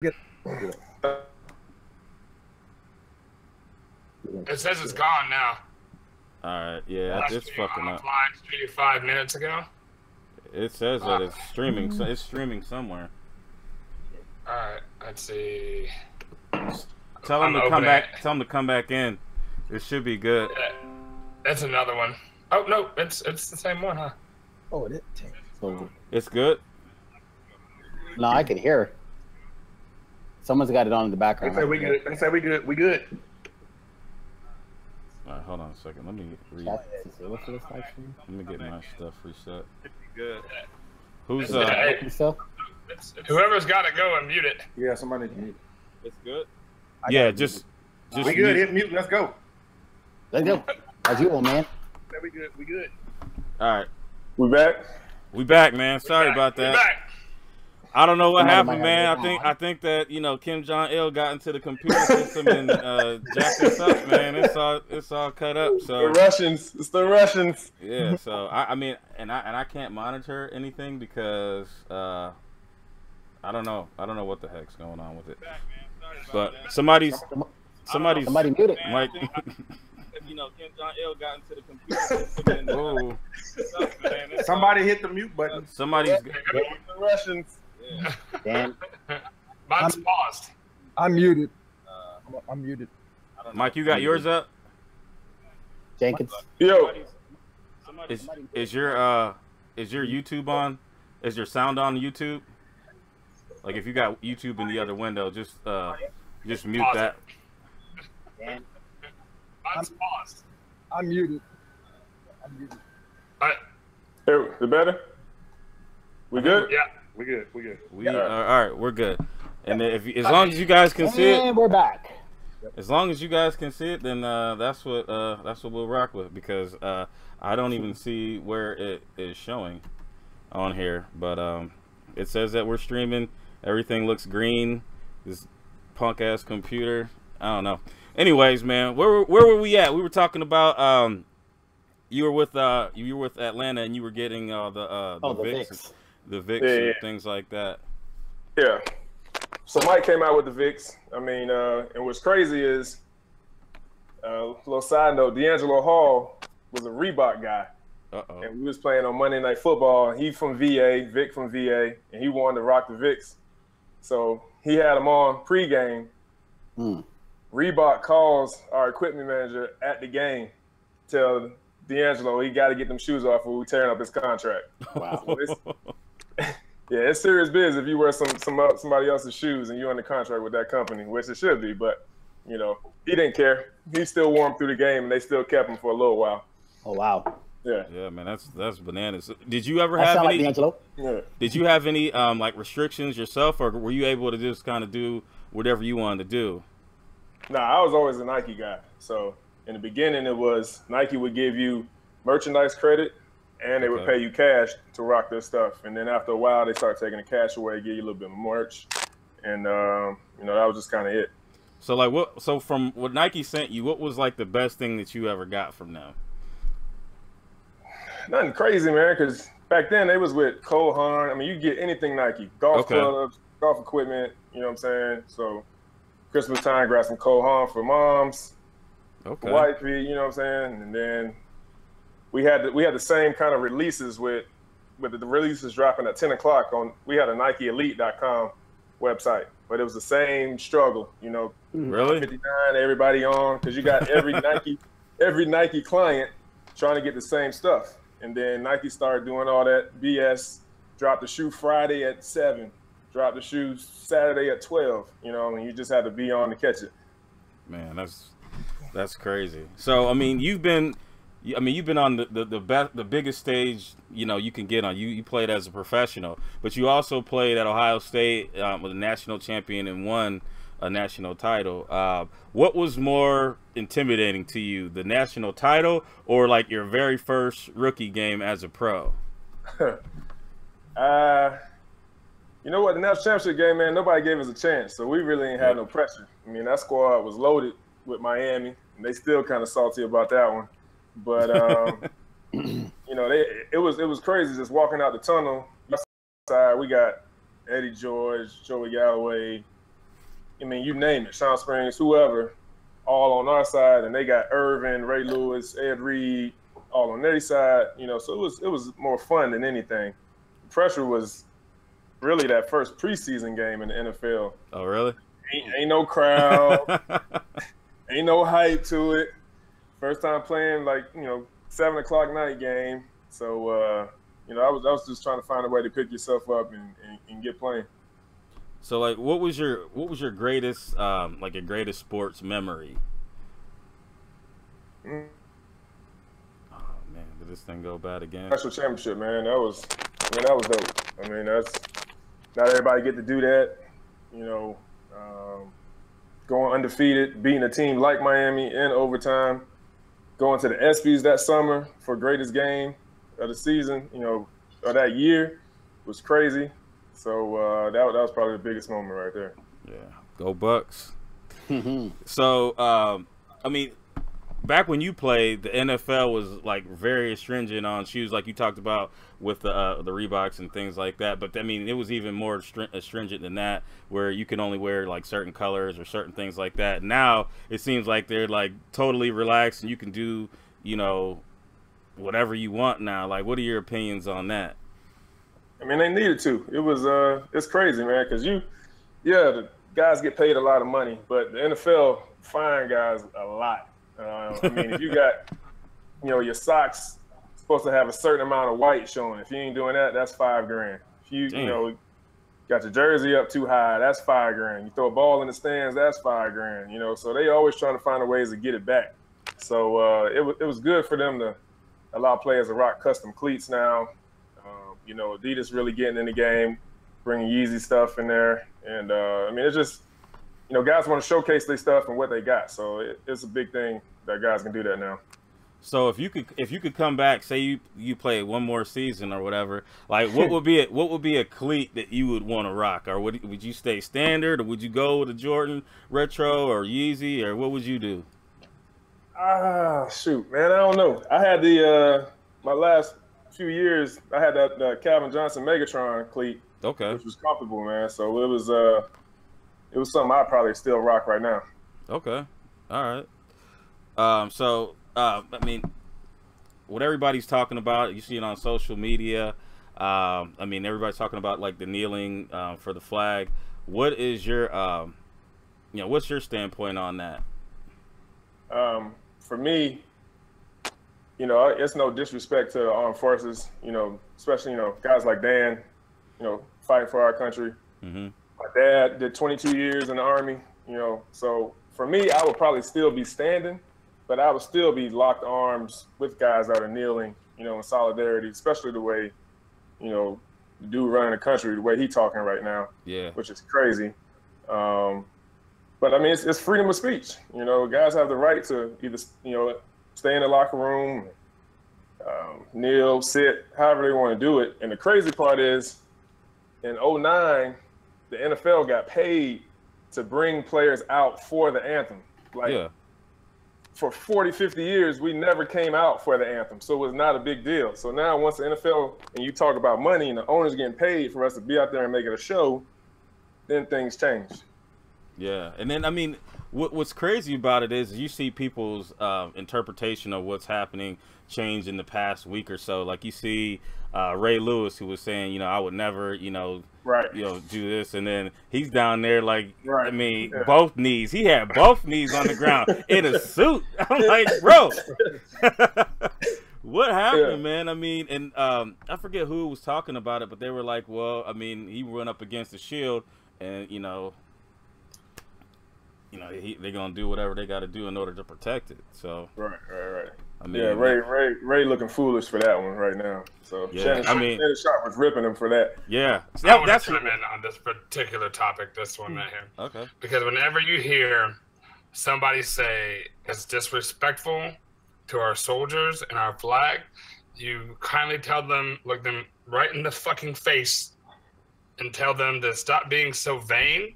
Get It says it's gone now. All right, yeah, it's fucking up. Offline 5 minutes ago. It says that it's streaming. So it's streaming somewhere. All right, let's see. Tell them to come back. Tell them to come back in. It should be good. Yeah, that's another one. Oh no, it's the same one, huh? oh, it is. So, It's good. No, I could hear. Someone's got it on in the background. they say we good. They say we good. We good. All right, hold on a second. Let me read. Let me get my stuff reset. Good. Who's Whoever's got to go and mute it. Yeah, somebody can mute. It's good. Yeah, just We good. Hit mute. Let's go. Let's go. As you will, man. Say we good. We good. All right. We back? We back, man. Sorry about that. We're back. I don't know what happened, man. I think that Kim Jong-il got into the computer system and jacked us up, man. It's all cut up. So the Russians. It's the Russians. yeah. So I mean, and I can't monitor anything because I don't know what the heck's going on with it. But somebody mute it. Mike. Kim Jong-il got into the computer system and Somebody hit the mute button. somebody's. The Russians. Yeah. Dan. Mine's paused. I'm muted. I'm muted. Mike, you got yours up? Jenkins. Yo. Is your YouTube on? Is your sound on YouTube? Like if you got YouTube in the other window, just mute Pause that. Dan. Mine's paused. I'm muted. All right. Hey, the better? We good? Yeah. We good. We good. All right, we're good. And as long as you guys can see it, And we're back. as long as you guys can see it, then that's what we'll rock with because I don't even see where it is showing on here, but it says that we're streaming. Everything looks green. This punk ass computer. I don't know. Anyways, man, where were we at? We were talking about you were with Atlanta and you were getting the VIX. The VIX and things like that. Yeah. So Mike came out with the VIX. I mean, and what's crazy is, little side note, D'Angelo Hall was a Reebok guy. Uh-oh. And we was playing on Monday Night Football. He from VA, Vic from VA, and he wanted to rock the VIX. So he had him on pregame. Reebok calls our equipment manager at the game, tell D'Angelo he got to get them shoes off or we're tearing up his contract. Wow. Yeah, it's serious biz if you wear somebody else's shoes and you're under contract with that company, which it should be. But, he didn't care. He still wore them through the game, and they still kept him for a little while. Oh, wow. Yeah. Yeah, man, that's bananas. Did you ever have any? Like Yeah. Did you have any like restrictions yourself, or were you able to just kind of do whatever you wanted to do? Nah, I was always a Nike guy. So in the beginning, it was Nike would give you merchandise credit, and they would pay you cash to rock their stuff. And then after a while, they start taking the cash away, give you a little bit of merch, and that was just kind of it. So like So from what Nike sent you, what was like the best thing that you ever got from them? Nothing crazy, man, because back then they was with Cole Haan. I mean, you get anything Nike, golf clubs, golf equipment. You know what I'm saying? So Christmas time, grab some Cole Haan for moms, for wifey. You know what I'm saying? And then we had the same kind of releases with the releases dropping at 10 o'clock on. We had a NikeElite.com website, but it was the same struggle. Really? 59, everybody on, because you got every Nike client trying to get the same stuff. And then Nike started doing all that BS. Drop the shoe Friday at 7. Drop the shoe Saturday at 12. And you just had to be on to catch it. Man, that's crazy. So I mean, you've been on the biggest stage you can get on. You played as a professional, but you also played at Ohio State with a national champion and won a national title. What was more intimidating to you, the national title or like your very first rookie game as a pro? You know what? The national championship game, man, nobody gave us a chance, so we really ain't had no pressure. I mean, that squad was loaded with Miami, and they still kind of salty about that one. But it was crazy just walking out the tunnel. Side, we got Eddie George, Joey Galloway, I mean, you name it, Sean Springs, whoever, all on our side, and they got Irvin, Ray Lewis, Ed Reed, all on their side. You know, so it was more fun than anything. The pressure was really that first preseason game in the NFL. Oh, really? Ain't no crowd, ain't no hype to it. First time playing, like, you know, 7 o'clock night game. So, you know, I was just trying to find a way to pick yourself up and get playing. So, like, what was your greatest like your greatest sports memory? Oh man, did this thing go bad again? National championship, man. That was dope. I mean, that's not everybody get to do that. You know, going undefeated, beating a team like Miami in overtime, going to the ESPYs that summer for greatest game of the season, you know, or that year was crazy. So that was probably the biggest moment right there. Yeah, go Bucks. So, I mean, back when you played, the NFL was like very stringent on shoes, like you talked about with the Reeboks and things like that. But I mean, it was even more stringent than that, where you can only wear like certain colors or certain things like that. Now it seems like they're like totally relaxed and you can do, you know, whatever you want now. Like, what are your opinions on that? I mean, they needed to. It was it's crazy, man, because the guys get paid a lot of money, but the NFL fine guys a lot. I mean, if you got, you know, your socks supposed to have a certain amount of white showing. If you ain't doing that, that's $5,000. If you know, got your jersey up too high, that's $5,000. You throw a ball in the stands, that's $5,000. You know, so they always trying to find ways to get it back. So it was good for them to allow players to rock custom cleats now. You know, Adidas really getting in the game, bringing Yeezy stuff in there. And, I mean, it's just, you know, guys want to showcase their stuff and what they got. So it's a big thing that guys can do that now. So if you could come back, say you play one more season or whatever, like what would be a cleat that you would want to rock? Or would you stay standard, or would you go with a Jordan Retro or Yeezy, or what would you do? Shoot, man, I don't know. I had the my last few years, I had that Calvin Johnson Megatron cleat, okay, which was comfortable, man. So it was something I probably still rock right now. Okay, all right. So I mean, what everybody's talking about, you see it on social media. I mean, everybody's talking about like the kneeling for the flag. What is your, you know, what's your standpoint on that? For me, you know, it's no disrespect to the armed forces, you know, especially, you know, guys like Dan, you know, fighting for our country. Mm-hmm. My dad did 22 years in the Army, you know, so for me, I would probably still be standing, but I would still be locked arms with guys that are kneeling, you know, in solidarity, especially the way, you know, the dude running the country, the way he talking right now, yeah, which is crazy. But I mean, it's freedom of speech. You know, guys have the right to either, you know, stay in the locker room, kneel, sit, however they want to do it. And the crazy part is, in 2009, the NFL got paid to bring players out for the anthem. Like, yeah, for 40, 50 years, we never came out for the anthem. So it was not a big deal. So now once the NFL, and you talk about money and the owners getting paid for us to be out there and make it a show, then things change. yeah. And then, I mean, what's crazy about it is you see people's interpretation of what's happening change in the past week or so. Like you see Ray Lewis, who was saying, you know, I would never, you know, right, you know, do this, and then he's down there like, right, I mean, yeah, both knees. He had both knees on the ground in a suit. I'm like, bro, what happened, yeah, man? I mean, and I forget who was talking about it, but they were like, well, I mean, he went up against the shield, and you know, they're gonna do whatever they got to do in order to protect it. So right. I mean, yeah, Ray looking foolish for that one right now. So yeah, Shannon Sharp was ripping him for that. Yeah, I want to chime in on this particular topic, this one right here. Okay. Because whenever you hear somebody say it's disrespectful to our soldiers and our flag, you kindly tell them, look them right in the fucking face, and tell them to stop being so vain.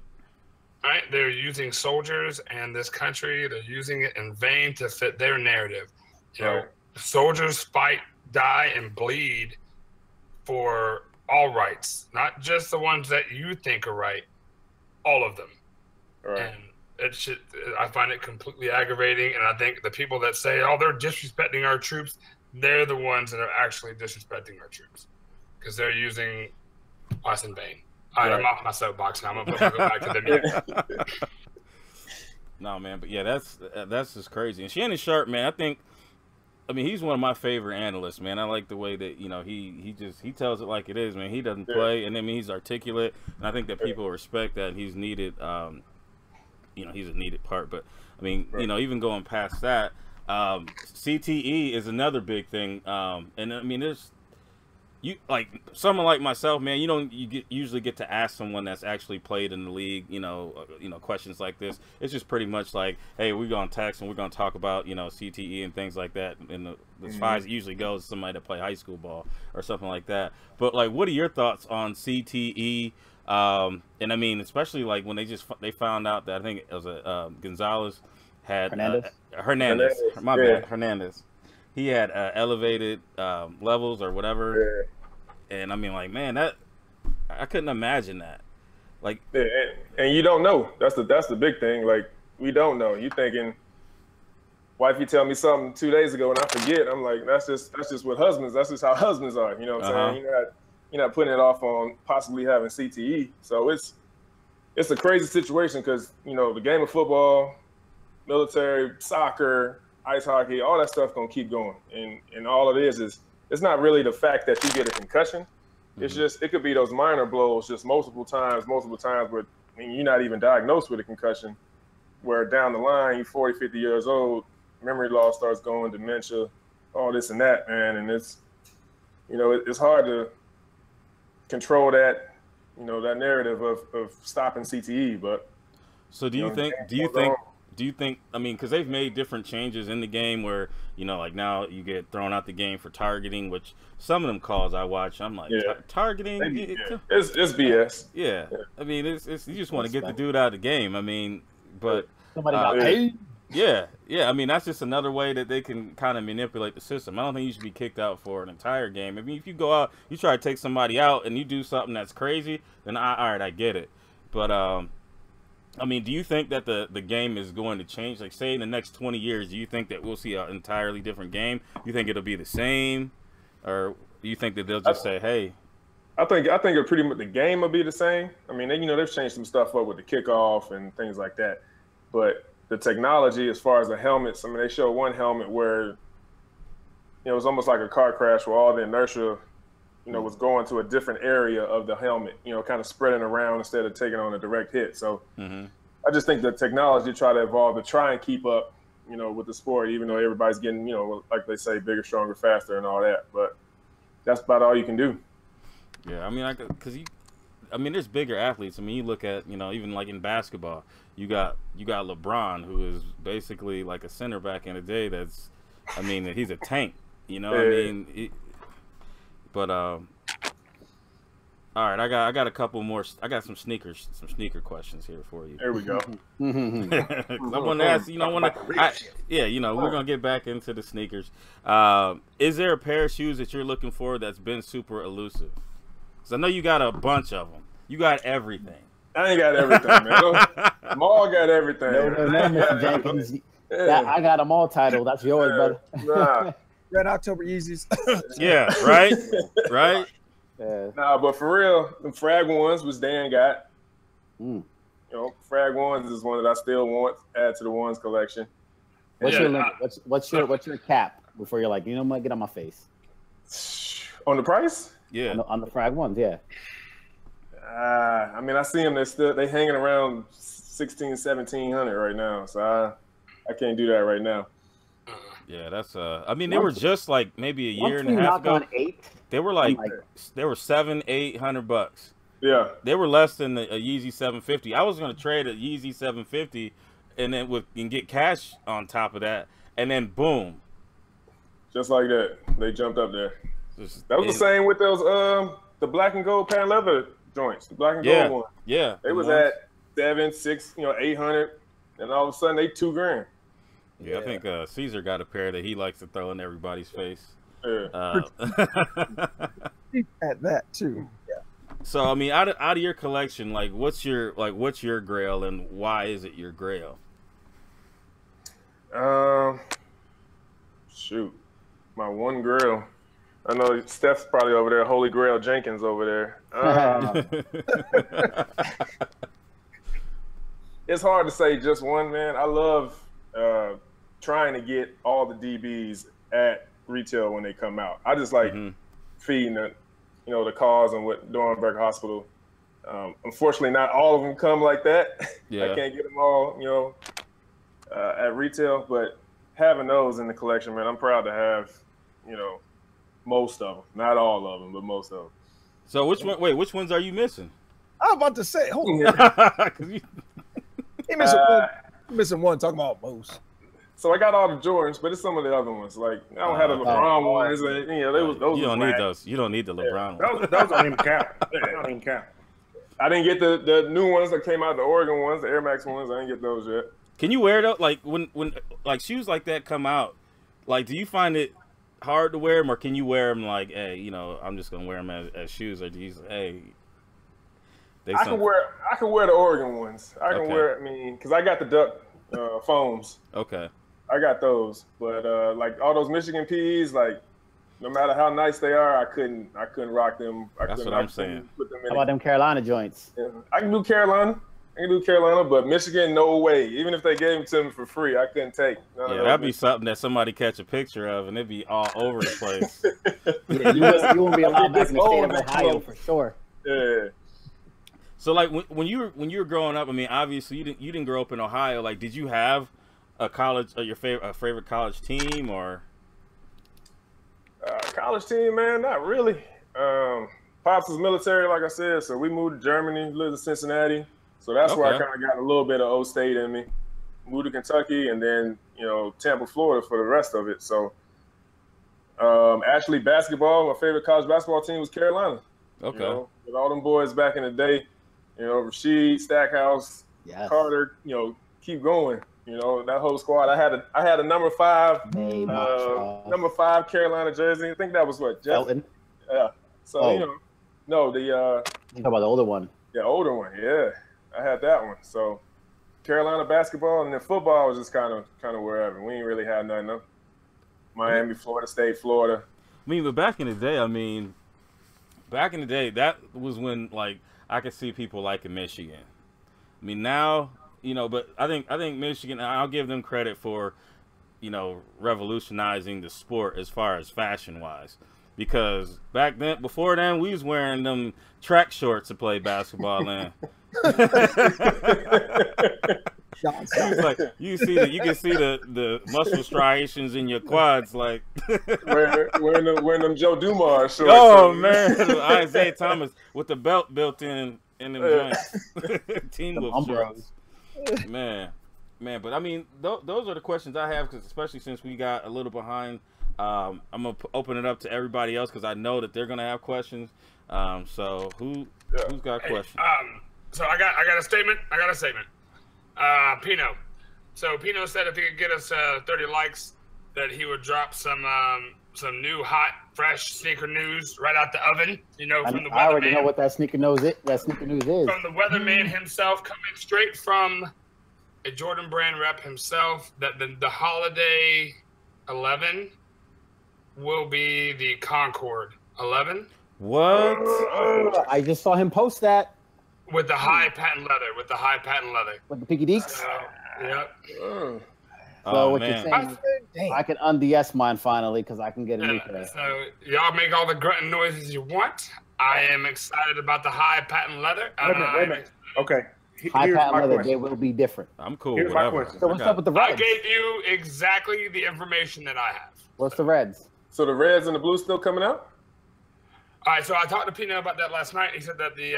Right? They're using soldiers and this country, they're using it in vain to fit their narrative. You know, soldiers fight, die, and bleed for all rights, not just the ones that you think are right, all of them. Right. And I find it completely aggravating. And I think the people that say, "Oh, they're disrespecting our troops," they're the ones that are actually disrespecting our troops because they're using us in vain. All right, I'm off my soapbox now. I'm gonna go back to the mute. No, man, but yeah, that's just crazy. And Shannon Sharp, man, I mean, he's one of my favorite analysts, man. I like the way that, you know, he tells it like it is, man. He doesn't play, and I mean, he's articulate, and I think that people respect that, and he's needed. You know, he's a needed part. But I mean, you know, even going past that, CTE is another big thing. And I mean, there's someone like myself, man. You usually get to ask someone that's actually played in the league, you know, questions like this. It's just pretty much like, hey, we're gonna text and we're gonna talk about, you know, CTE and things like that. And as far as it usually goes, to somebody that play high school ball or something like that. But like, what are your thoughts on CTE? And I mean, especially like when they found out that I think it was Gonzalez had Hernandez. My bad, Hernandez. He had elevated levels or whatever, and I mean, like, man, that I couldn't imagine that. Like, and you don't know. That's the big thing. Like, we don't know. You thinking, wifey tell me something 2 days ago and I forget. I'm like, that's just what husbands. That's just how husbands are. You know what I'm saying? You're not putting it off on possibly having CTE. So it's a crazy situation because, you know, the game of football, military, soccer, ice hockey, all that stuff gonna keep going. And all it is it's not really the fact that you get a concussion. It's just, it could be those minor blows just multiple times where, I mean, you're not even diagnosed with a concussion, where down the line, you're 40, 50 years old, memory loss starts going, dementia, all this and that, man. And it's, you know, it's hard to control that, you know, that narrative of stopping CTE. But so do you think, I mean, because they've made different changes in the game where, you know, like now you get thrown out the game for targeting, which some of them calls I watch, I'm like, targeting? It's BS. Yeah. I mean, it's you just want to get the dude out of the game. I mean, but somebody got paid. Yeah. I mean, that's just another way that they can kind of manipulate the system. I don't think you should be kicked out for an entire game. I mean, if you go out, you try to take somebody out and you do something that's crazy, then all right, I get it. But I mean, do you think that the game is going to change? Like, say in the next 20 years, do you think that we'll see an entirely different game? Do you think it'll be the same, or do you think that they'll just say, "Hey"? I think it pretty much the game will be the same. I mean, they've changed some stuff up with the kickoff and things like that, but the technology as far as the helmets, I mean, they showed one helmet where, you know, it was almost like a car crash where all the inertia, you know, was going to a different area of the helmet, you know, kind of spreading around instead of taking on a direct hit. So I just think the technology try to evolve to try and keep up, you know, with the sport, even though everybody's getting, you know, like they say, bigger, stronger, faster and all that. But that's about all you can do. Yeah, I mean, I mean, there's bigger athletes. I mean, you look at, you know, even like in basketball, you got LeBron, who is basically like a center back in the day. That's, I mean, he's a tank. You know, I mean, but all right, I got a couple more. I got some sneaker questions here for you. There we go. I want to ask, you know, you know, we're gonna get back into the sneakers. Is there a pair of shoes that you're looking for that's been super elusive? Because I know you got a bunch of them. You got everything. I ain't got everything, man. Maul got everything. No, Mr. Jenkins. I got them all titled. That's yours, brother. Nah. Red October Yeezys. Yeah, right? Right? Yeah. Nah, but for real, the Frag ones was Dan got. You know, Frag ones is one that I still want to add to the ones collection. What's your limit? What's your cap before you're like, you know what, get on my face? On the price? Yeah. On the Frag ones, yeah. I mean, I see them. They hanging around 16, 1700 right now. So I can't do that right now. Yeah, that's I mean, they were just like maybe a year and a half ago. On 8, they were like they were $700-800. Yeah, they were less than a Yeezy 750. I was gonna trade a Yeezy 750 and then and get cash on top of that, and then boom, just like that, they jumped up there. That was the same with those the black and gold patent leather joints, the black and gold one. Yeah, they was at 700, 600, you know, 800, and all of a sudden they $2,000. Yeah, I think Caesar got a pair that he likes to throw in everybody's face. Yeah. At that too. Yeah. So I mean, out of your collection, like, what's your Grail and why is it your Grail? Shoot, my one Grail. I know Steph's probably over there. Holy Grail Jenkins over there. It's hard to say just one, man. I love trying to get all the DBs at retail when they come out. I just like feeding the cause and what Dornberg Hospital. Unfortunately, not all of them come like that. Yeah. I can't get them all, at retail. But having those in the collection, man, I'm proud to have, most of them. Not all of them, but most of them. So which ones are you missing? I was about to say, hold on. He missing one. Talking about most. So I got all the Jordans, but it's some of the other ones. Like I don't have the LeBron ones. And, those. You don't need those. You don't need the LeBron ones. Those don't even count. They don't even count. I didn't get the new ones that came out, the Oregon ones, the Air Max ones. I didn't get those yet. Can you wear it? Like when like shoes like that come out, like do you find it hard to wear them, or can you wear them like, hey, I'm just gonna wear them as shoes, or do you say, hey? I can wear the Oregon ones. I can wear. I mean, because I got the Duck foams. Okay. I got those, but like all those Michigan PEs, like no matter how nice they are, I couldn't rock them. That's what I'm saying. How about them Carolina joints? Yeah. I can do Carolina. But Michigan, no way. Even if they gave them to me for free, I couldn't take. That'd be something that somebody catch a picture of, and it'd be all over the place. Yeah, you won't be allowed back in the state of Ohio for sure. Yeah. So like when you were growing up, I mean, obviously you didn't grow up in Ohio. Like, did you have a college, your favorite college team, or college team? Man, not really. Pops was military, like I said, so we moved to Germany, lived in Cincinnati. So that's where I kind of got a little bit of O State in me. Moved to Kentucky, and then Tampa, Florida for the rest of it. So actually, basketball, my favorite college basketball team was Carolina. Okay. With all them boys back in the day, Rasheed, Stackhouse, Carter, keep going. That whole squad. I had a number 5 Carolina jersey. I think that was what, Jeff? Felton. Yeah. So no, you talk about the older one. Yeah, older one. Yeah, I had that one. So Carolina basketball, and then football was just kind of wherever. We ain't really had nothing. Miami, Florida State, Florida. I mean, but back in the day, that was when like I could see people liking Michigan. I mean, now, but I think Michigan, I'll give them credit for, revolutionizing the sport as far as fashion wise. Because before then, we was wearing them track shorts to play basketball in. You can see the muscle striations in your quads, like wearing them Joe Dumars shorts. Oh man, Isaiah Thomas with the belt built in them joints. Team Wolf shorts. Man. But I mean, those are the questions I have, because especially since we got a little behind. I'm gonna open it up to everybody else because I know that they're gonna have questions. So who's got questions? So I got a statement. Pino. So Pino said if he could get us 30 likes, that he would drop some new hot, fresh sneaker news right out the oven. From the weatherman. I already know what that sneaker news is. From the weatherman himself, coming straight from a Jordan Brand rep himself. That the holiday 11 will be the Concord 11. What? I just saw him post that. With the high patent leather. With the Piggy Deeks? Yep. So what you're saying is I can un-DS mine finally because I can get a new pair. So y'all make all the grunting noises you want. I am excited about the high patent leather. Wait a minute. Okay. High patent leather, they will be different. I'm cool. Here's my question. So what's up with the Reds? I gave you exactly the information that I have. What's the Reds? So the Reds and the Blues still coming out? All right, so I talked to Pino about that last night. He said that the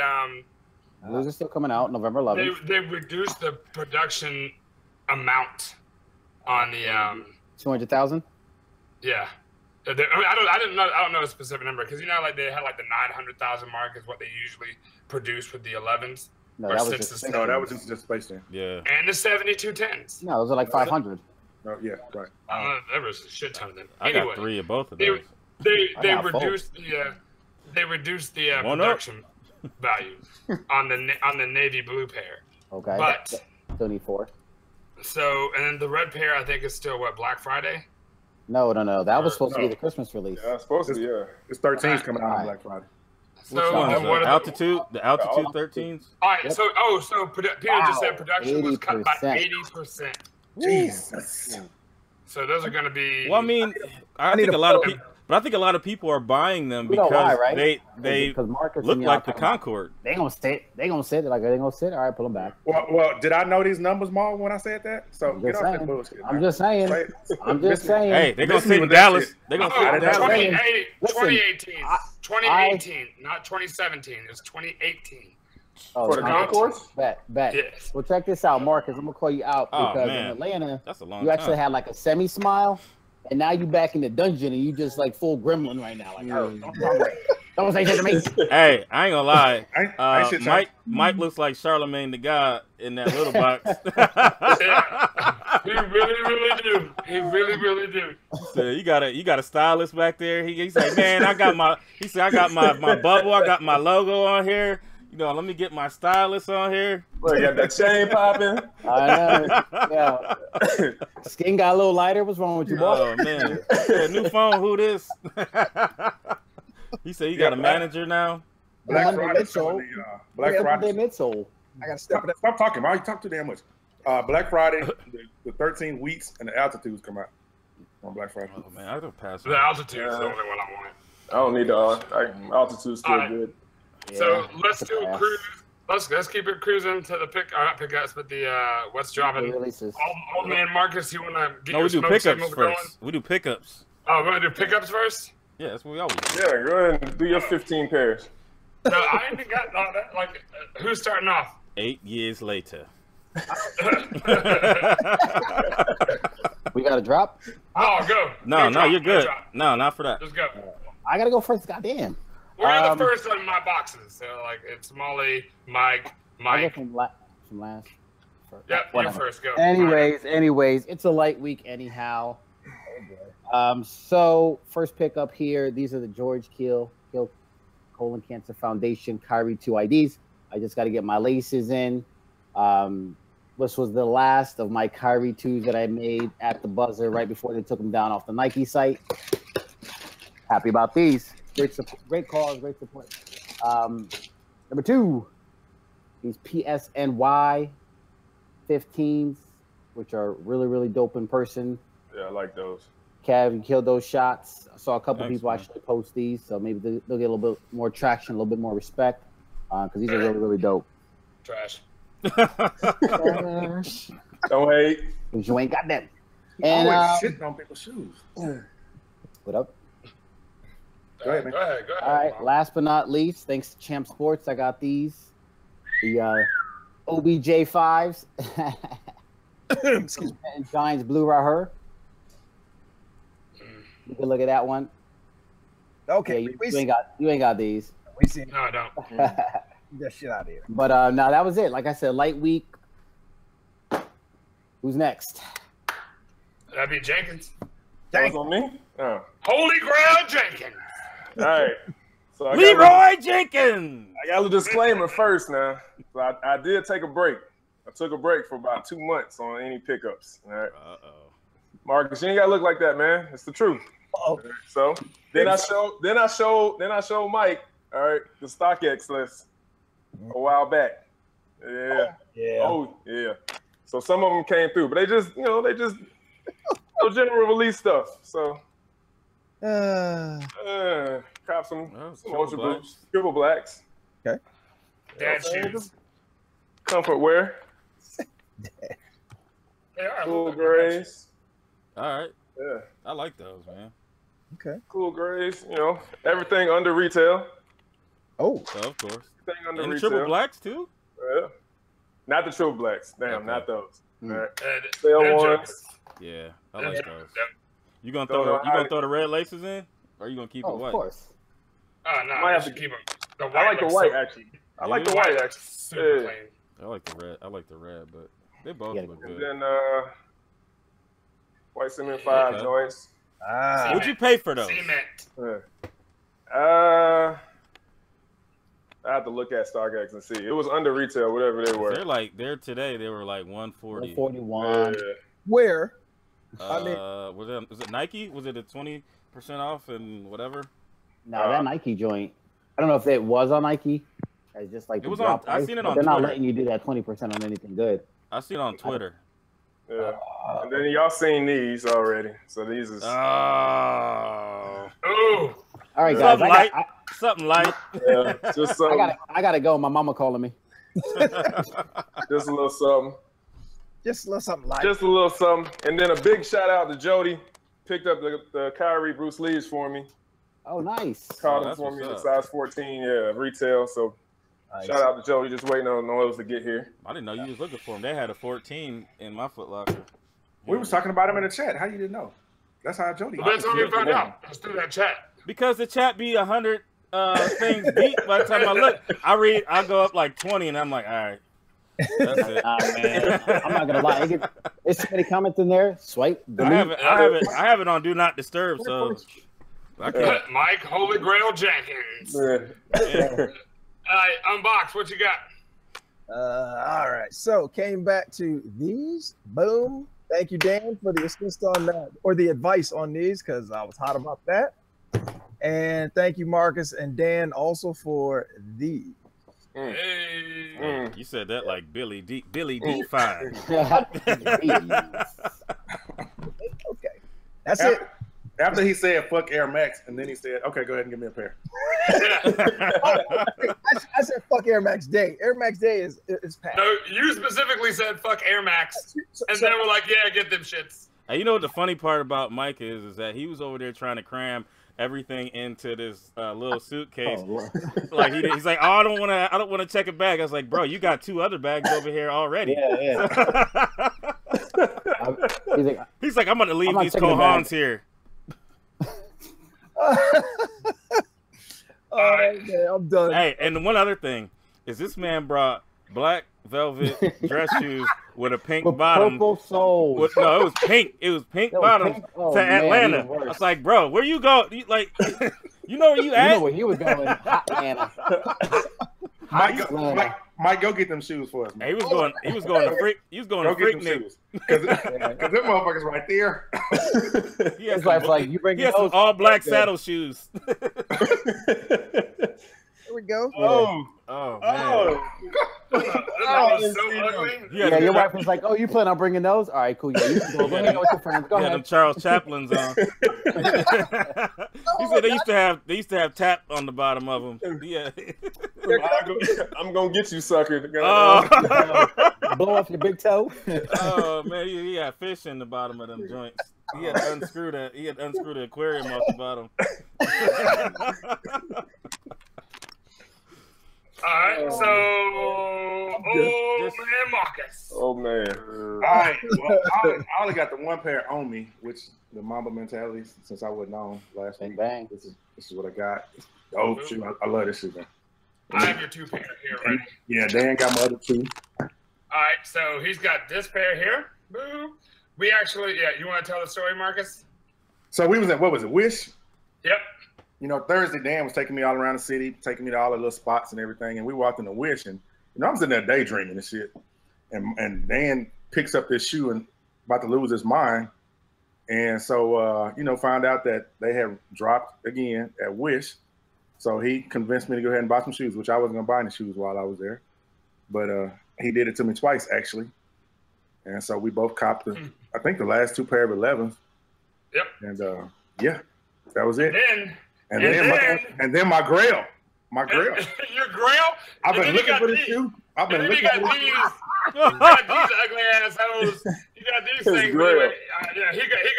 Blues are still coming out November 11th. They reduced the production amount on the 200,000. Yeah, I don't know a specific number because like they had like the 900,000 mark is what they usually produce with the 11s. No, that was just Space Jam. Yeah. And the 7210s. No, those are like 500. Oh yeah, right. There was a shit ton of them. I got 3 of both of those. They reduced the production. value on the navy blue pair. Okay. But still need 4. So, and then the red pair, I think, is still what, Black Friday? No. That was supposed to be the Christmas release. Yeah, it's supposed to be. Yeah, it's 13's coming out on Black Friday. Which ones? The altitude 13s. All right. So Peter just said production was cut by 80%. Jesus. So those are going to be. Well, I mean, I think a lot of people. But I think a lot of people are buying them because they look like the Concorde. They gonna sit. They gonna sit. Like they gonna sit. All right, pull them back. Well, did I know these numbers, Maul, when I said that? So get off that bullshit. I'm just saying. Hey, they're gonna sit in Dallas. They're gonna sit in Dallas. 2018, not 2017. It's 2018. Oh, for the Concorde? Bet. Yes. Well, check this out, Marcus. I'm gonna call you out because in Atlanta, you actually had like a semi-smile. And now you back in the dungeon and you just like full gremlin right now. Like, don't say shit to me. Hey, I ain't gonna lie. Mike looks like Charlemagne the God in that little box. Yeah, he really do. He really do. So you got a stylist back there. He's like, man, I got my bubble. I got my logo on here. You know, let me get my stylist on here. Well, you got that chain popping. I know. Yeah. Skin got a little lighter. What's wrong with you, boy? Oh man, yeah, new phone. Who this? He said you got a manager now. Black Friday Midsole. Black Friday Midsole. I gotta step it up. Stop talking. Why you talk too damn much? Black Friday, the 13 weeks and the altitudes come out on Black Friday. Oh man, I don't pass. The altitude is the only one I want. I don't need the altitude's still good. Yeah, so let's do a cruise. Let's keep it cruising to the not pickups, but the what's dropping. Old man Marcus, you want to get your smoke signals going? We do pickups. Oh, we're gonna do pickups first. Yeah, that's what we always do. Yeah, go ahead and do your 15 pairs. No, I ain't got all that. Like, who's starting off? 8 years later. We got a drop? Oh, go. No, you're good. No, not for that. Let's go. I gotta go first. Goddamn. We're the first on my boxes. So, like, it's Molly, Mike. From last. Yep, you first. Go. Anyways, it's a light week anyhow. So first pick up here. These are the George Kiel Colon Cancer Foundation Kyrie 2 IDs. I just got to get my laces in. This was the last of my Kyrie 2s that I made at the buzzer right before they took them down off the Nike site. Happy about these. Great cause, great support. Number 2, these PSNY 15s, which are really, really dope in person. Yeah, I like those. Kev, you killed those shots. I saw a couple people actually post these, so maybe they'll get a little bit more traction, a little bit more respect, because these are really, really dope. Trash. Don't hate. Because you ain't got them. And shitting on people's shoes. What up? Go ahead, man. Go ahead. All right, last but not least, thanks to Champ Sports, I got these. The OBJ 5s. Excuse me. And Giants Blue right here. You can look at that one. Okay, yeah, you ain't got these. We see. No, I don't. Get that shit out of here. But no, that was it. Like I said, light week. Who's next? That'd be Jenkins. That was on me? Oh. Holy Grail Jenkins. All right. So Leroy Jenkins. I got a disclaimer first now. So I did take a break. I took a break for about 2 months on any pickups. All right. Marcus, you ain't gotta look like that, man. It's the truth. Right, so then I showed Mike, all right, the StockX list a while back. Oh yeah. So some of them came through, but they just general release stuff. So cop some Ultra Boosts, Triple Blacks. Okay. Dad shoes. Comfort wear. Cool grays. All right. Yeah. I like those, man. Okay. Cool grays. Everything under retail. Oh. Of course. Everything under and retail. Triple Blacks too? Yeah. Not the Triple Blacks. Damn, okay. Not those. All right. Sale ones. Yeah, I like those. You gonna throw the red laces in, or you gonna keep it white? Of course. Oh no, I have to keep them. I like the white actually. I like the white actually. Super clean. I like the red, but they both look good. And then white cement 5 joints. What'd you pay for those? Cement. I I have to look at StockX and see. It was under retail, whatever they were. They're today. They were like 140. 141. Yeah. Where? Was it Nike? Was it a 20% off and whatever? No, that Nike joint. I don't know if it was on Nike. It's just like it was on. I seen it on. They're Twitter. not letting you do that 20% on anything good. I see it on Twitter. Yeah. And then y'all seen these already. So these is. Oh. All right, guys. Something light. Yeah, just something. I gotta go. My mama calling me. Just a little something. Just a little something light. Just a little something. And then a big shout out to Jody. Picked up the Kyrie Bruce Lees for me. Oh, nice. Called him for me in the size 14, retail. So nice. Shout out to Jody, just waiting on those to get here. I didn't know you was looking for them. They had a 14 in my Foot Locker. We was talking about him in the chat. How you didn't know? That's how Jody. Well, that's how we found out. Let's do that chat. Because the chat be 100 things deep. By the time I look, I go up like 20, and I'm like, all right. That's it. Man. I'm not gonna lie. There's so many comments in there. Swipe. I have it on Do Not Disturb, so I can't. Mike Holy Grail Jenkins. All right, Unbox. What you got? All right. So came back to these. Boom. Thank you, Dan, for the assist on that, or the advice on these, because I was hot about that. And thank you, Marcus and Dan, also for these. Hey. You said that like Billy D. Fine. Okay, that's it. After he said "fuck Air Max," and then he said, "Okay, go ahead and give me a pair." I said "fuck Air Max Day." Air Max Day is past. No, you specifically said "fuck Air Max," and then we're like, "Yeah, get them shits." And you know what the funny part about Mike is that he was over there trying to cram everything into this little suitcase. Like he's like, "Oh, I don't want to check a bag." I was like, "Bro, you got 2 other bags over here already." Yeah. He's like, "I'm gonna leave these Kohans here." All right, man, I'm done. Hey, and one other thing is this man brought black velvet dress shoes with a pink bottom. Purple soles. No, it was pink. It was pink bottoms to Atlanta. I was like, bro, where you go? Like, you know where you at? You know where he was going. Atlanta. Mike, go get them shoes for us, man. Hey, he was going to freak. He was going to freak niggas. Because them motherfuckers right there. He has you bring some all black saddle shoes. Here we go. Oh, man. That was so ugly. Yeah, your wife was like, "Oh, you plan on bringing those? All right, cool. Yeah, you can go hang out with your friends. Go ahead." Them Charles Chaplins on. He said they used to have tap on the bottom of them. Yeah. I'm gonna get you, sucker. Blow off your big toe. Oh man, he had fish in the bottom of them joints. He had to unscrew the aquarium off the bottom. All right, so man, Marcus. Oh man. All right, well, I only got the one pair on me, which the Mamba mentality. Since I wasn't on last week, bang. This is what I got. Oh shoot, I love this shit, man. I have your 2 pair here, right? Yeah, Dan got my other 2. All right, so he's got this pair here. Boo. We actually, you want to tell the story, Marcus? So we was at, what was it, Wish? Yep. You know, Thursday, Dan was taking me all around the city, taking me to all the little spots and everything. And we walked in the Wish, and I'm sitting there daydreaming and shit. And Dan picks up this shoe and about to lose his mind. And so, found out that they had dropped again at Wish. So he convinced me to go ahead and buy some shoes, which I wasn't going to buy any shoes while I was there. But he did it to me twice, actually. And so we both copped, I think, the last 2 pair of 11s. Yep. And, that was it. And then my Grail. My Grail. Your Grail? I've been looking for this shoe. I've been looking for this shoe. You got these ugly assholes. You got these things. Grail. He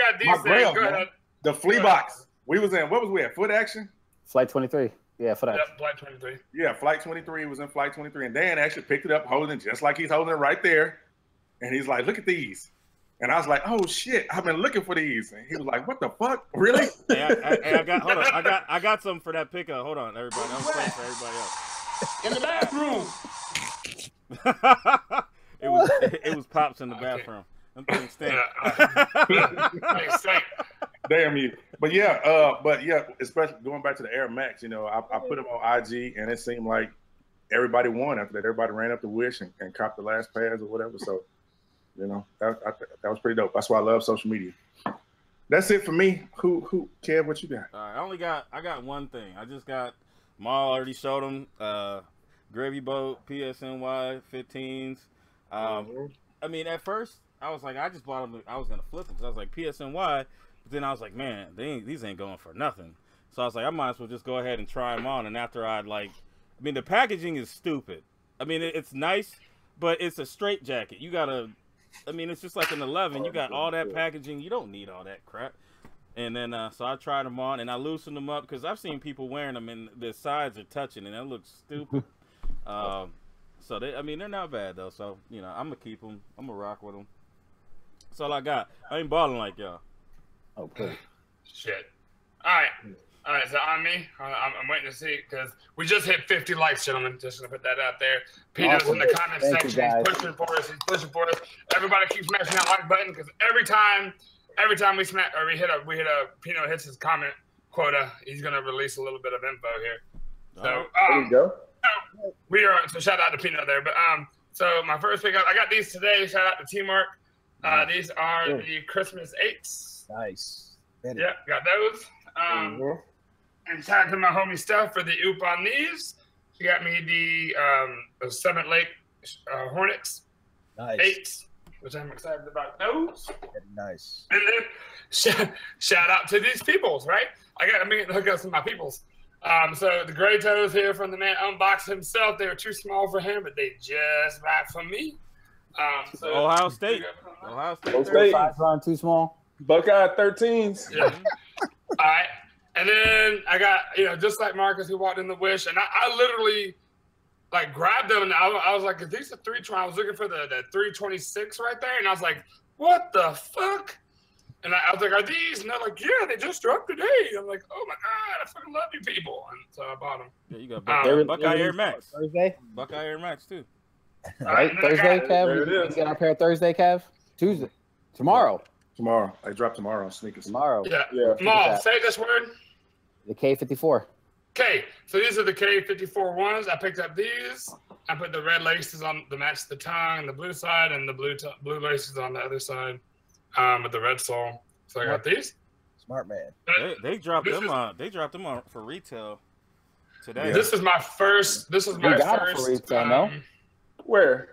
got these My things. Grail, Go ahead. The flea box. We was in, what was we at? Foot Action? Flight 23. Yeah, for that. Yep, Flight 23. Yeah, Flight 23 was in Flight 23. And Dan actually picked it up, holding it just like he's holding it right there. And he's like, look at these. And I was like, oh shit, I've been looking for these. And he was like, what the fuck? Really? I got something for that pickup. Hold on, everybody. I'm playing for everybody else. In the bathroom. It was Pops in the bathroom. Them things stink. Damn you. But yeah, especially going back to the Air Max, I put them on IG and it seemed like everybody won after that. Everybody ran up the wish and copped the last pass or whatever. So, you know, that was pretty dope. That's why I love social media. That's it for me. Who, Kev, what you got? All right, I got one thing. I just got Maul already showed them Gravy Boat, PSNY 15s. I mean, at first I was like, I just bought them. I was gonna flip them because I was like PSNY, but then I was like, man, these ain't going for nothing. So I was like, I might as well just go ahead and try them on. And after I mean, the packaging is stupid. I mean, it's nice, but it's a straight jacket. You gotta. I mean, it's just like an 11. You got all that packaging. You don't need all that crap. And then, so I tried them on, and I loosened them up because I've seen people wearing them, and the sides are touching, and it looks stupid. So, I mean, they're not bad, though. So, you know, I'm going to keep them. I'm going to rock with them. That's all I got. I ain't balling like y'all. Okay. Shit. All right, so on me, I'm waiting to see because we just hit 50 likes, gentlemen. Just gonna put that out there. Peter's in the comment section. He's pushing for us. Everybody keeps smashing that like button because every time we smash or we hit a Pino hits his comment quota, he's gonna release a little bit of info here. So there you go. So shout out to Pino there. But so my first pick up, I got these today. Shout out to Teamwork. These are the Christmas 8s. Nice. Yeah, got those. And shout out to my homie Steph for the oop on these. She got me the Summit Lake Hornets. Nice. 8s, which I'm excited about those. Very nice. And then shout out to these peoples, right? I mean, hook up some of my peoples. So the gray toes here from the man Unboxed himself. They were too small for him, but they just right for me. So Ohio State. Ohio State. 5 round too small. Buckeye 13s. Yeah. All right. And then I got, just like Marcus who walked in the Wish, and I literally grabbed them and I was like, these are 320. I was looking for the 326 right there, and I was like, what the fuck? And I was like, are these? And they're like, yeah, they just dropped today. I'm like, oh my God, I fucking love you people. And so I bought them. Yeah, you got Buckeye Air Max. Thursday? Buckeye Air Max too. All right, Thursday, Kev. We get our pair Thursday, Kev. Tuesday. Tomorrow. I drop tomorrow on sneakers. Tomorrow. Yeah. Maul, say this word. The K54. Okay, so these are the K54 ones. I picked up these. I put the red laces on to match the tongue on the blue side, and the blue laces on the other side with the red sole. So I got these. Smart man. They dropped them on. They dropped them on for retail today. This is my first. This is my first. For retail, no? Where?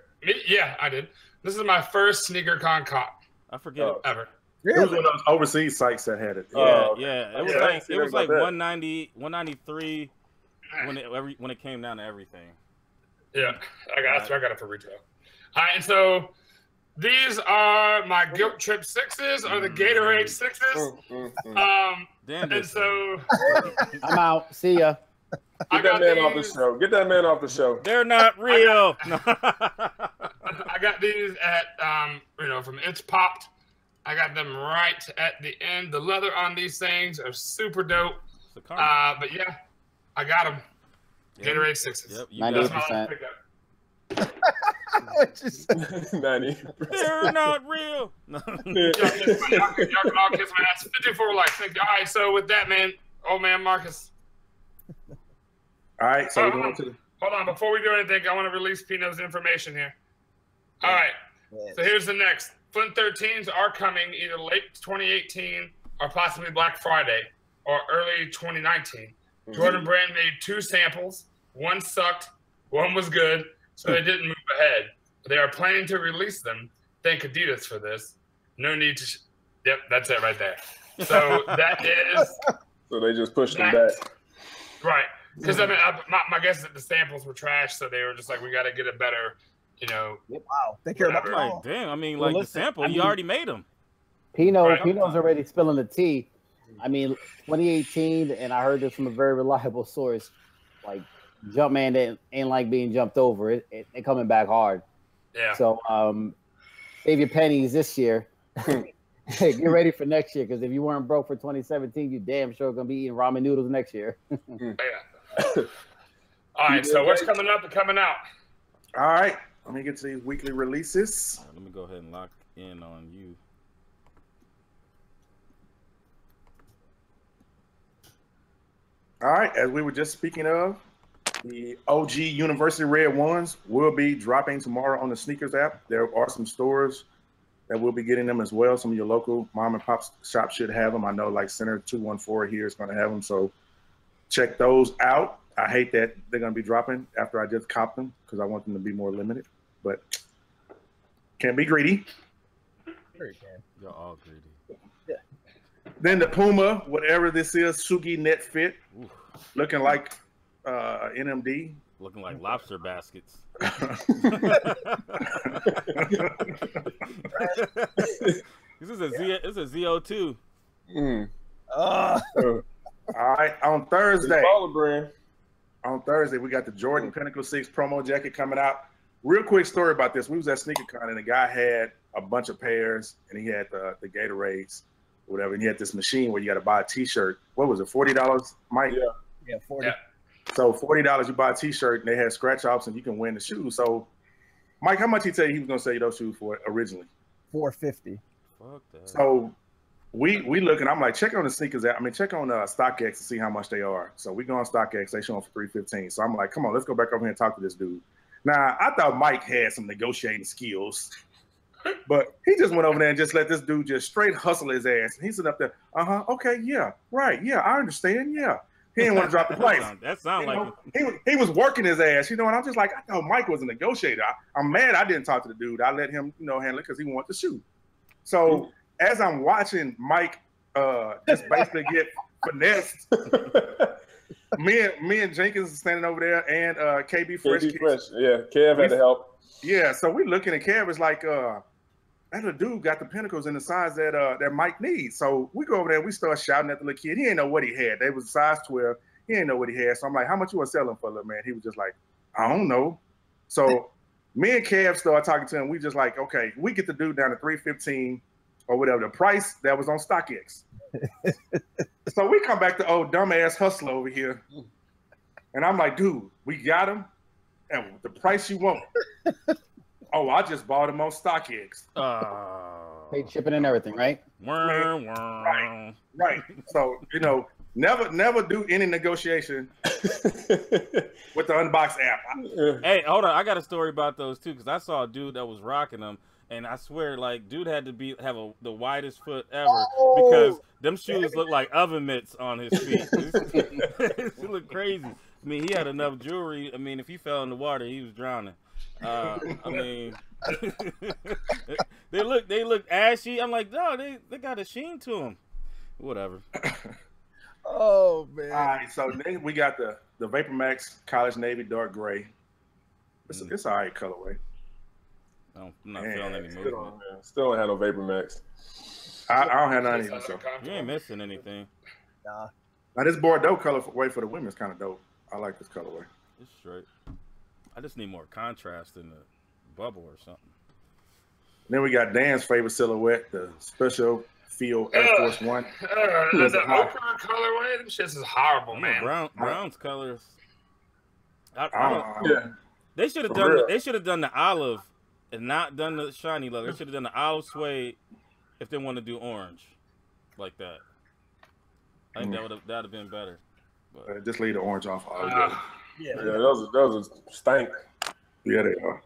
Yeah, I did. This is my first sneaker con cop. I forget it ever. It was one of those overseas sites that had it. Yeah. It was like 190, 193 when it came down to everything. Yeah, I got it for retail. All right, and so these are my Guilt Trip 6s or the Gatorade 6s. Damn. And so I'm out. See ya. Get that man off the show. Get that man off the show. They're not real. I got these at from It's Popped. I got them right at the end. The leather on these things are super dope. But yeah, I got them. Gatorade 6s. Yep, 98%. That's my 90. They're not real. y'all can all kiss my ass. 54 likes. Thank you. All right, so with that, man, old man Marcus. All right, so we're going to. Hold on, before we do anything, I want to release Pino's information here. All right, so here's the next. Flint 13s are coming either late 2018 or possibly Black Friday or early 2019. Jordan Brand made 2 samples. One sucked, one was good, so they didn't move ahead. They are planning to release them. Thank Adidas for this. No need to. Yep, that's it right there. So that is. So they just pushed them back. Right. Because I mean, my guess is that the samples were trash, so they were just like, we got to get a better, Wow, they care about Like, damn, I mean, the sample, you already made them. Pino's already spilling the tea. I mean, 2018, and I heard this from a very reliable source. Like, Jumpman ain't like being jumped over. It coming back hard. Yeah. So, save your pennies this year. Get ready for next year, because if you weren't broke for 2017, you damn sure gonna be eating ramen noodles next year. Yeah. All right, so what's coming up and coming out? All right, let me get to these weekly releases. Right, let me go ahead and lock in on you. All right, as we were just speaking of, The OG University Red ones will be dropping tomorrow on the Sneakers app. There are some stores that will be getting them as well. Some of your local mom and pop shops should have them. I know like Center 214 here is going to have them. So check those out. I hate that they're going to be dropping after I just copped them because I want them to be more limited. But can't be greedy. Sure you can. You're all greedy. Yeah. Then the Puma, whatever this is, Sugi Net Fit, looking like NMD. Looking like lobster baskets. This is a ZO2. All right, on Thursday, we got the Jordan Pinnacle 6 promo jacket coming out. Real quick story about this. We was at SneakerCon and the guy had a bunch of pairs and he had the Gatorades, whatever, and he had this machine where you got to buy a T-shirt. What was it, $40, Mike? Yeah, 40. Yeah. So $40, you buy a T-shirt and they had scratch offs and you can win the shoes. So, Mike, how much he tell you he was gonna sell you those shoes for originally? $450. Fuck that. So we looking. I'm like, check on the sneakers app. I mean, check on StockX to see how much they are. So we go on StockX. They show them for $315. So I'm like, come on, let's go back over here and talk to this dude. Now I thought Mike had some negotiating skills, but he just went over there and just let this dude just straight hustle his ass. And he's sitting up there. Okay, yeah, right, yeah, I understand, yeah. He didn't want to drop the price. That sounds like he was working his ass, and I'm just like, I thought Mike was a negotiator. I'm mad I didn't talk to the dude. I let him, handle it because he wanted to shoot. So as I'm watching Mike just basically get finessed, me and Jenkins are standing over there, and KB Fresh. Yeah, Kev had to help. Yeah, so we looking, and Kev is like, that little dude got the pinnacles in the size that Mike needs. So we go over there, we start shouting at the little kid. He didn't know what he had. They was size 12. He didn't know what he had. So I'm like, how much you want to sell him for, little man? He was just like, I don't know. So me and Kev start talking to him. We just like, okay, we get the dude down to $315 or whatever, the price that was on StockX. So we come back to old dumbass hustler over here. And I'm like, dude, we got him. And the price you want. Oh, I just bought him on StockX. Paid shipping and everything, right? Right. So, never do any negotiation with the Unbox app. Hey, hold on. I got a story about those too, because I saw a dude that was rocking them, and I swear, like, dude had to have the widest foot ever because them shoes look like oven mitts on his feet. It looked crazy. I mean, he had enough jewelry. I mean, if he fell in the water, he was drowning. I mean, they look ashy. I'm like, no, they got a sheen to them. Whatever. Oh man! All right, so then we got the Vapor Max College Navy Dark Gray. It's all right colorway. I'm not feeling any movement. Still don't have no Vapor Max. I don't have none either. So you ain't missing anything. Nah. Now this Bordeaux colorway for the women is kind of dope. I like this colorway. It's straight. I just need more contrast in the bubble or something. Then we got Dan's favorite silhouette, the Special Feel Air Force One. The ochre colorway, them shits is horrible, man. Brown's colors. Yeah. They should have done. They should have done the olive and not done the shiny leather. They should have done the olive suede if they want to do orange, like that. I think that would have been better. But just leave the orange off. Yeah, those are stank. Yeah, they are.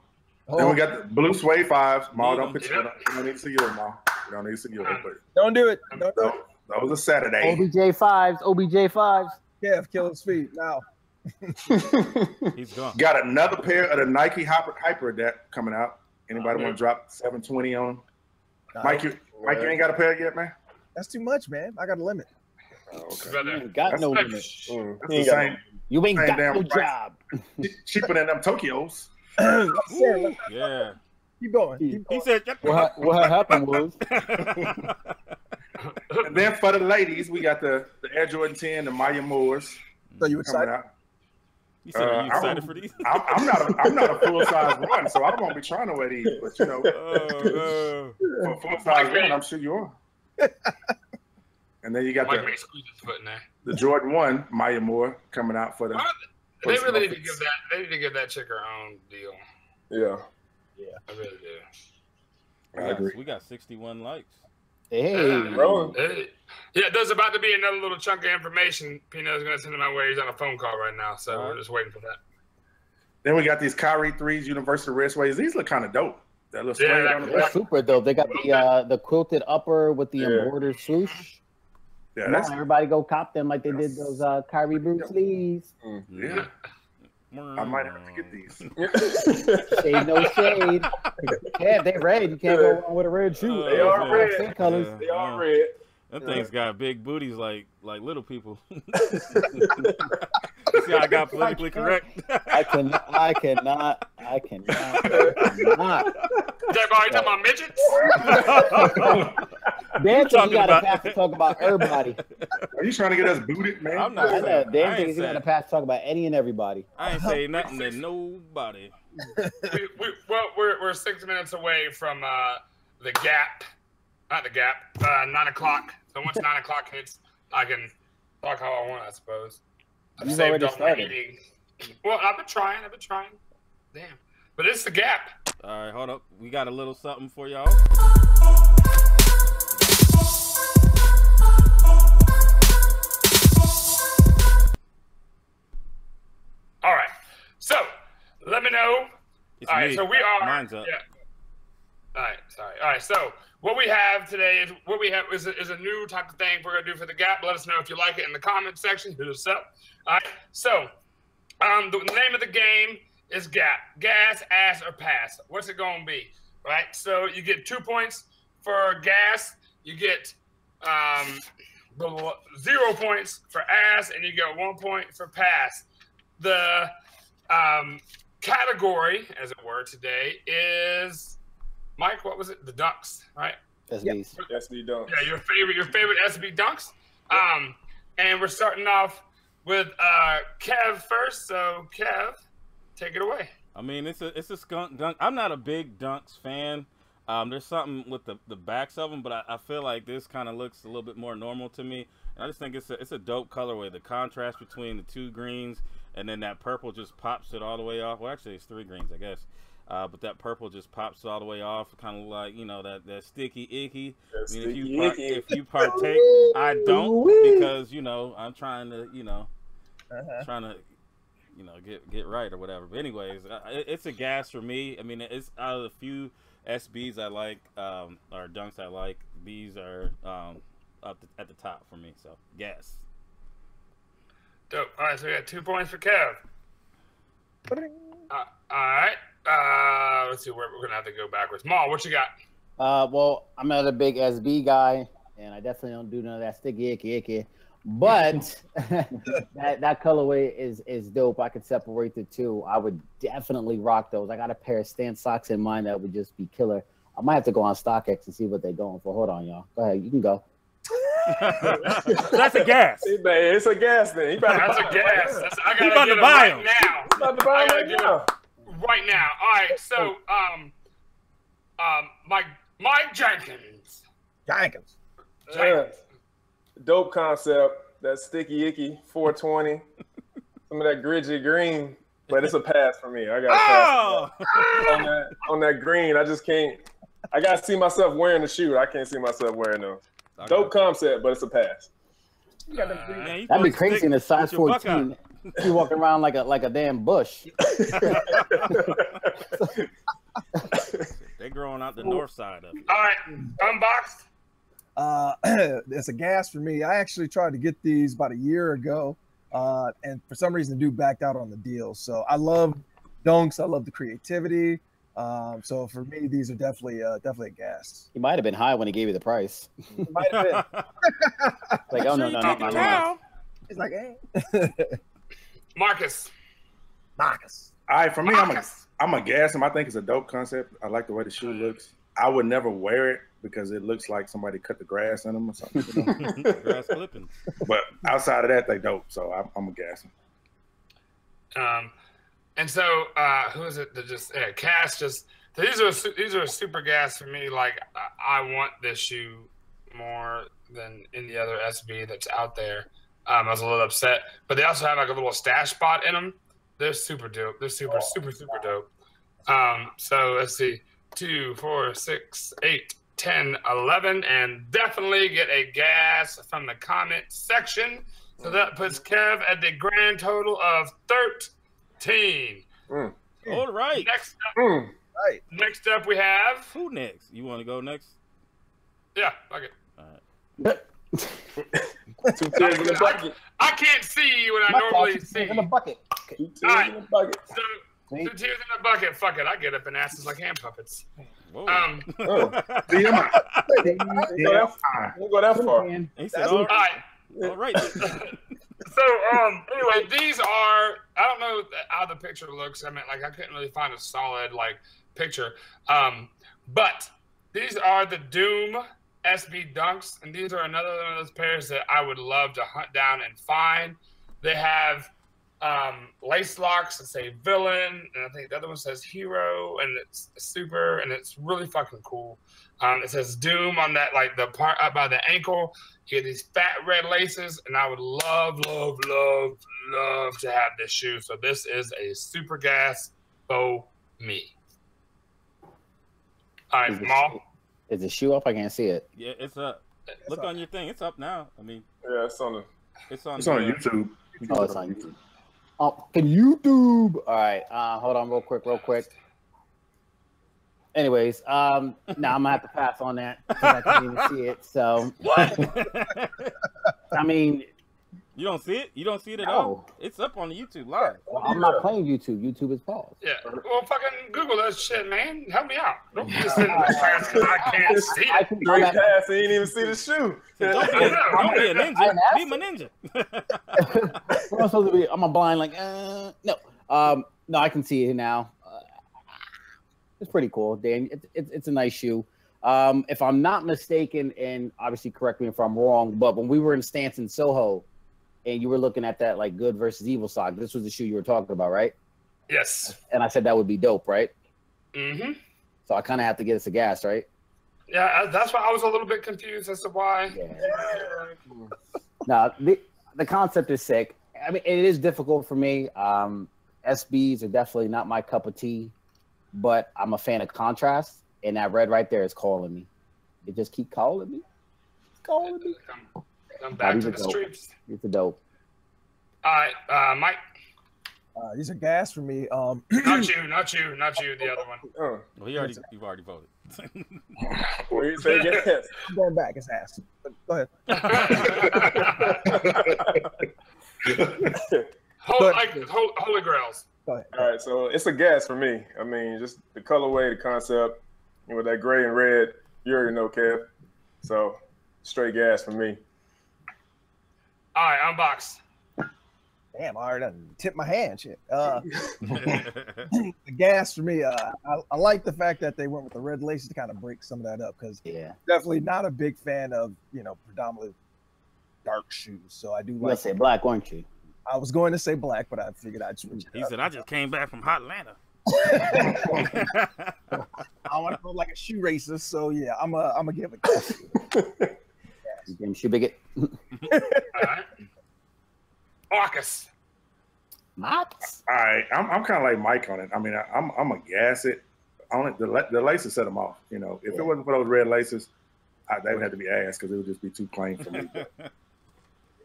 Then we got the blue suede 5s. Ma, don't put you. We don't need to see yours, Ma. We don't need to see yours. Don't do it. Don't do it. That was a Saturday. OBJ 5s. Yeah, kill his feet now. He's gone. Got another pair of the Nike Hyper Adapt coming out. Anybody want to drop 720 on them? Mike, you ain't got a pair yet, man? That's too much, man. I got a limit. Okay. You ain't got no limit. You ain't got no job. Cheaper than them Tokyos. Yeah. Keep going. He said, what happened was. And then for the ladies, we got the Air Jordan 10, the Maya Moores. So you excited? Out. You said, are you excited for these? I'm not a full size one, so I won't be trying to wear these. But for a full size one, I'm sure you are. And then you got the Jordan 1 Maya Moore coming out for the. They really need to give that. They need to give that chick her own deal. Yeah. I really do. I agree. We got 61 likes. Hey. Bro. Yeah, there's about to be another little chunk of information. Pino's going to send it my way. He's on a phone call right now, so we're just waiting for that. Then we got these Kyrie 3s, Universal Wristways. These look kind of dope. That little suede on the They're back. super dope. They got the quilted upper with the embroidered swoosh. Yeah, Come that's on, everybody go cop them like they did those Kyrie boot sleeves. yeah. I might have to get these. Shade, no shade. Yeah, they're red. You can't go wrong with a red shoe. They are red. Same colors. They are red. That thing's got big booties like little people. See how I got politically correct? I cannot. Jay, are you talking about midgets? Dan thinks he got a pass to talk about everybody. Are you trying to get us booted, man? I'm not. I know. saying- Dan I thinks ain't he got a saying- pass to talk about any and everybody. I ain't saying nothing to nobody. We're 6 minutes away from the G.A.P. Not the G.A.P. 9 o'clock. So once 9 o'clock hits, I can talk how I want, I suppose. I've You've saved already all my started. eating. Well, I've been trying. Damn. But it's the G.A.P. All right, hold up. We got a little something for y'all. All right. So let me know. It's All right. me. So we are. Mine's up. Yeah. All right. Sorry. All right. So what we have today is a new type of thing we're gonna do for the G.A.P. Let us know if you like it in the comment section. Hit us up. All right. So the name of the game is G.A.P. Gas, ass, or pass. What's it gonna be? Right. So you get 2 points for gas. You get 0 points for ass, and you get 1 point for pass. The category, as it were, today is Mike. What was it? The dunks, right? SBs. SB dunks. Yeah, your favorite SB dunks. And we're starting off with Kev first. So Kev, take it away. I mean, it's a skunk dunk. I'm not a big dunks fan. There's something with the backs of them, but I feel like this kind of looks a little bit more normal to me. And I just think it's a dope colorway. The contrast between the two greens and then that purple just pops it all the way off. Well, actually, it's 3 greens, I guess. But that purple just pops it all the way off, kind of like, you know, that sticky icky. I mean, if you partake, I don't, because, you know, I'm trying to, you know, get right or whatever. But anyways, it's a gas for me. I mean, it's out of the few SBs I like, or dunks I like, these are up at the top for me. So gas. Dope. All right, so we got 2 points for Kev. All right. Let's see. We're gonna have to go backwards. Maul, what you got? Well, I'm not a big SB guy, and I definitely don't do none of that sticky icky. But that colorway is dope. I could separate the two. I would definitely rock those. I got a pair of Stan socks in mind that would just be killer. I might have to go on StockX and see what they're going for. Hold on, y'all. Go ahead. You can go. That's a gas. It's a gas thing. That's a gas. I gotta about get to it buy right him. now. About to buy I gotta right get now. it right now. All right. So Mike Jenkins. Yeah. Dope concept. That sticky icky 420. Some of that gritty green, but it's a pass for me. I got to pass on that green. I just can't. I got to see myself wearing the shoe. I can't see myself wearing them. Dope concept, but it's a pass. Man, That'd be crazy in a size 14. You walking around like a damn bush. They're growing out the north side of it. All right. Unboxed. It's a gas for me. I actually tried to get these about a year ago, and for some reason, the dude backed out on the deal. So I love dunks. I love the creativity. So for me, these are definitely a gas. He might have been high when he gave you the price. Might have been. Like, oh no. It's like, hey. Marcus. All right, for me, I'm a gas him. I think it's a dope concept. I like the way the shoe looks. I would never wear it because it looks like somebody cut the grass in them or something. You know? Grass clipping. But outside of that, they dope. So I'm a gas him. And so who is it that just Cass just these are super gas for me. Like I want this shoe more than any other SB that's out there. I was a little upset, but they also have like a little stash spot in them. They're super dope. They're super dope. So let's see, 2, 4, 6, 8. 10, 11, and definitely get a gas from the comment section. So that puts Kev at the grand total of 13. All right. Next up, we have. Who next? You want to go next? Yeah, fuck it. All right. I can't see you when I normally see. In the bucket. Two tears in the bucket. So, 2 tears in the bucket. Fuck it. I get up in asses like hand puppets. Whoa. We'll go that far. He said, all right. All right. So, anyway, these are, I don't know how the picture looks. I mean, like, I couldn't really find a solid, like, picture. But these are the Doom SB Dunks, and these are another one of those pairs that I would love to hunt down and find. They have lace locks that say villain, and I think the other one says hero, and it's super, and it's really fucking cool. It says Doom on that, like, the part up by the ankle. You get these fat red laces, and I would love to have this shoe. So this is a super gas for me. All right, Maul. Is the shoe up? I can't see it. Yeah, it's up. Look on your thing. It's up now. I mean, yeah, it's on YouTube. Oh, it's on YouTube. Oh, YouTube. All right. Hold on real quick. Anyways, now I'm gonna have to pass on that because I can't even see it. So what? I mean, you don't see it? You don't see it at all? It's up on the YouTube live. Well, I'm not playing YouTube. YouTube is paused. Yeah. Well, fucking Google that shit, man. Help me out. Don't just send my pass because I can't see it. Great pass. He didn't even see the shoe. Don't be a ninja. Be my ninja. What am I supposed to be? I'm a blind. Like, no. No, I can see it now. It's pretty cool, Dan. It's a nice shoe. If I'm not mistaken, and obviously correct me if I'm wrong, but when we were in Stance in Soho, and you were looking at that like good versus evil sock, this was the shoe you were talking about, right? Yes. And I said that would be dope, right? Mm-hmm. So I kind of have to get us a gas, right? Yeah, that's why I was a little bit confused as to why. Yeah. Now, the concept is sick. I mean, it is difficult for me. SBs are definitely not my cup of tea, but I'm a fan of contrast, and that red right there is calling me. It just keep calling me. It's calling me. Come back to the streets. It's a dope. All right, Mike. These are gas for me. Not you, the other one. Well, you've already voted. What do you say gas? I'm going back. It's ass. But go ahead. Holy Grails. Go ahead. All right, so it's a gas for me. I mean, just the colorway, the concept, and with that gray and red, you already know, Kev. So straight gas for me. All right, unbox. Damn, I already done tipped my hand. Shit. The gas for me. I like the fact that they went with the red laces to kind of break some of that up because definitely not a big fan of predominantly dark shoes. So I do like. Let's say black, weren't you? I was going to say black, but I figured I'd switch it He up. said, "I just came back from Hot Atlanta." I want to go like a shoe racer, so yeah, I'm gonna give it. Shoe bigot. All right. Marcus. Marcus. All right, I'm kind of like Mike on it. I mean, I'm gonna gas it. The laces set them off. If it wasn't for those red laces, they would have to be ass because it would just be too plain for me.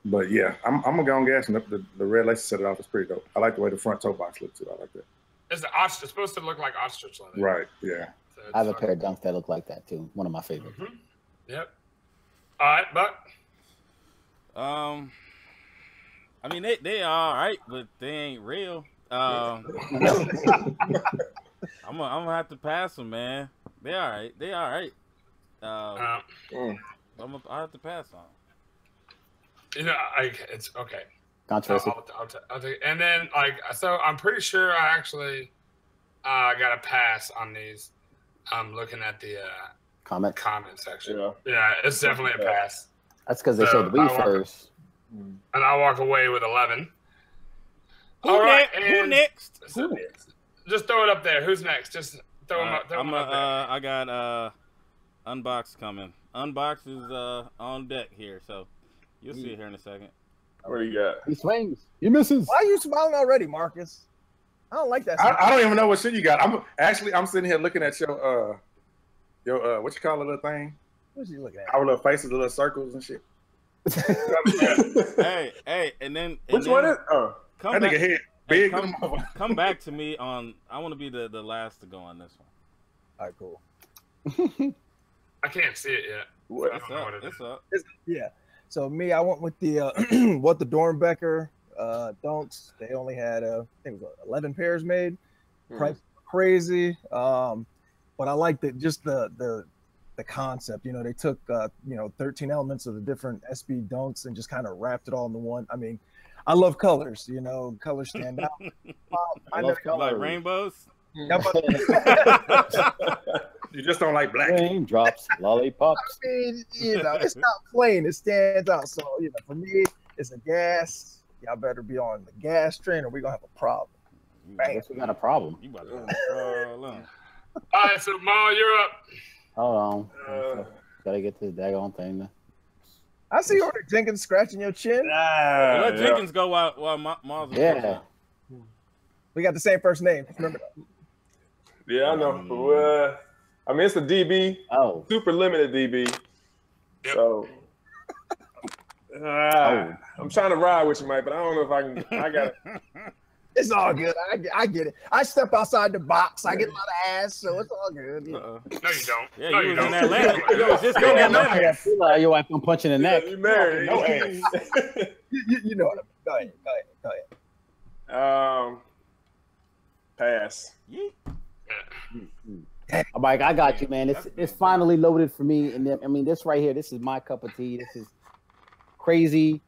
But yeah, I'm gonna go on gas, and the red laces set it off. It's pretty dope. I like the way the front toe box looks too. I like that. It's supposed to look like ostrich leather. Right. Yeah. So I have a pair of dunks that look like that too. One of my favorites. Mm-hmm. Yep. All right, Buck. I mean, they are all right, but they ain't real. I'm gonna have to pass them, man. They all right. They all right. I have to pass on. It's okay. Controversy. I'll take it. And then, so I'm pretty sure I actually got a pass on these. I'm looking at the comment section. Yeah, it's definitely a pass. That's because they showed the weed first. And I'll walk away with 11. Who next? Just throw it up there. Who's next? Just throw them up. I got Unbox coming. Unbox is on deck here, so you'll see it here in a second. What do you got? He swings. He misses. Why are you smiling already, Marcus? I don't like that. I don't even know what shit you got. I'm sitting here looking at what you call a little thing? What's he looking at? Our little faces, little circles and shit. hey, and then Which one is? come That back, nigga head hey, big. come back to me on. I want to be the last to go on this one. All right, cool. I can't see it yet. What? I don't know what it is. It's up. Yeah. So me, I went with the what the Dornbecker don'ts. They only had I think it was 11 pairs made. Price crazy. But I like the concept. You know, they took 13 elements of the different SB don'ts and just kind of wrapped it all into one. I mean, I love colors. You know, colors stand out. I love colors. Like rainbows. Yeah, but, You just don't like black. Raindrops, lollipops. I mean, you know, it's not plain. It stands out. So, you know, for me, it's a gas. Y'all better be on the gas train or we're going to have a problem. I guess we got a problem. You about to roll on. All right, so Ma, you're up. Hold on. Gotta get to the daggone thing. I see you ordered Jenkins scratching your chin. Let Jenkins go while Miles. Yeah. We got the same first name. Remember that. Yeah, I know. I mean, it's a DB. Oh. Super limited DB. Yep. So I'm trying to ride with you, Mike, but I don't know if I can. I got it. It's all good. I get it. I step outside the box. I get a lot of ass, so it's all good. You know. No, you don't. Yeah, no, you you was don't. in Atlanta. You was just in Atlanta. I feel like your wife gonna punch in the neck. You married. No ass. You know what I mean. Go ahead. Pass. Mike, I got you, man. It's finally loaded for me. And I mean, this right here, this is my cup of tea. This is crazy.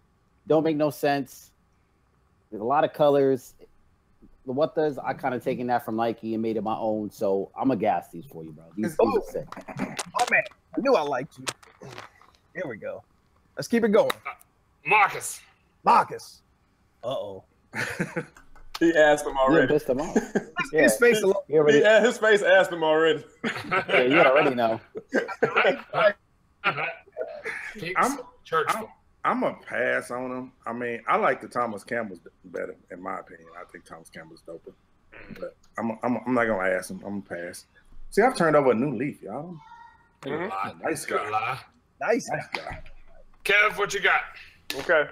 Don't make no sense. There's a lot of colors. The what does I kind of taken that from Nike and made it my own. So I'm gonna gas these for you, bro. These are sick. Oh man, I knew I liked you. Here we go. Let's keep it going. Marcus. Uh-oh. He asked him You already. pissed him off. His face alone. His face asked him already. Yeah, you already know. I'm a pass on him. I mean, I like the Thomas Campbell's better, in my opinion. I think Thomas Campbell's doper. But I'm not gonna ask him. I'm gonna pass. See, I've turned over a new leaf, y'all. Nice guy. Nice guy. Kev, what you got? Okay.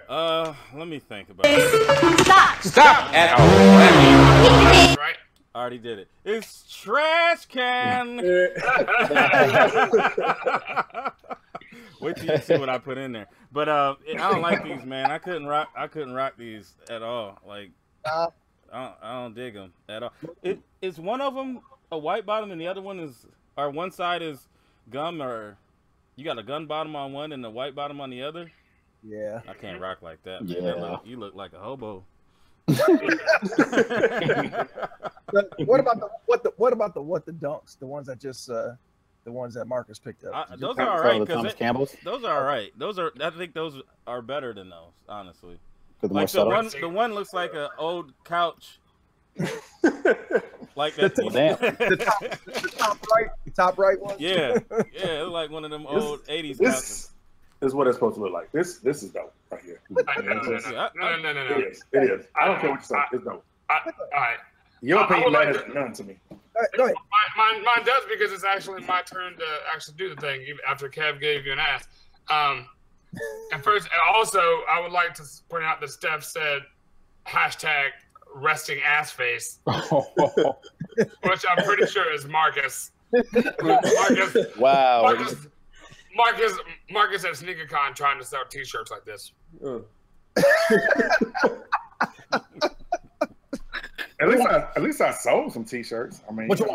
Let me think about it. Stop at all. Right? I already did it. It's trash can. Wait till you see what I put in there. But I don't like these, man. I couldn't rock these at all. Like I don't dig them at all. Is one of them a white bottom and the other one is, or one side is gum, or you got a gun bottom on one and a white bottom on the other? Yeah. I can't rock like that. Man. Yeah. You look like a hobo. What about the dunks? The ones that just the ones that Marcus picked up. Those are all right. Thomas Campbell's. Those are all right. I think those are better than those, honestly. Like the one looks like an old couch. Like that. The top right one. Yeah, it looks like one of them old '80s couches. This is what it's supposed to look like. This is dope right here. No. It is. I don't care what you say. It's dope. All right. Your opinion matters none to me. Go ahead. Mine does, because it's actually my turn to actually do the thing after Kev gave you an ass. And also, I would like to point out that Steph said #resting ass face, which I'm pretty sure is Marcus. Wow. Marcus at SneakerCon trying to sell T-shirts like this. At least I sold some T-shirts. I mean, What you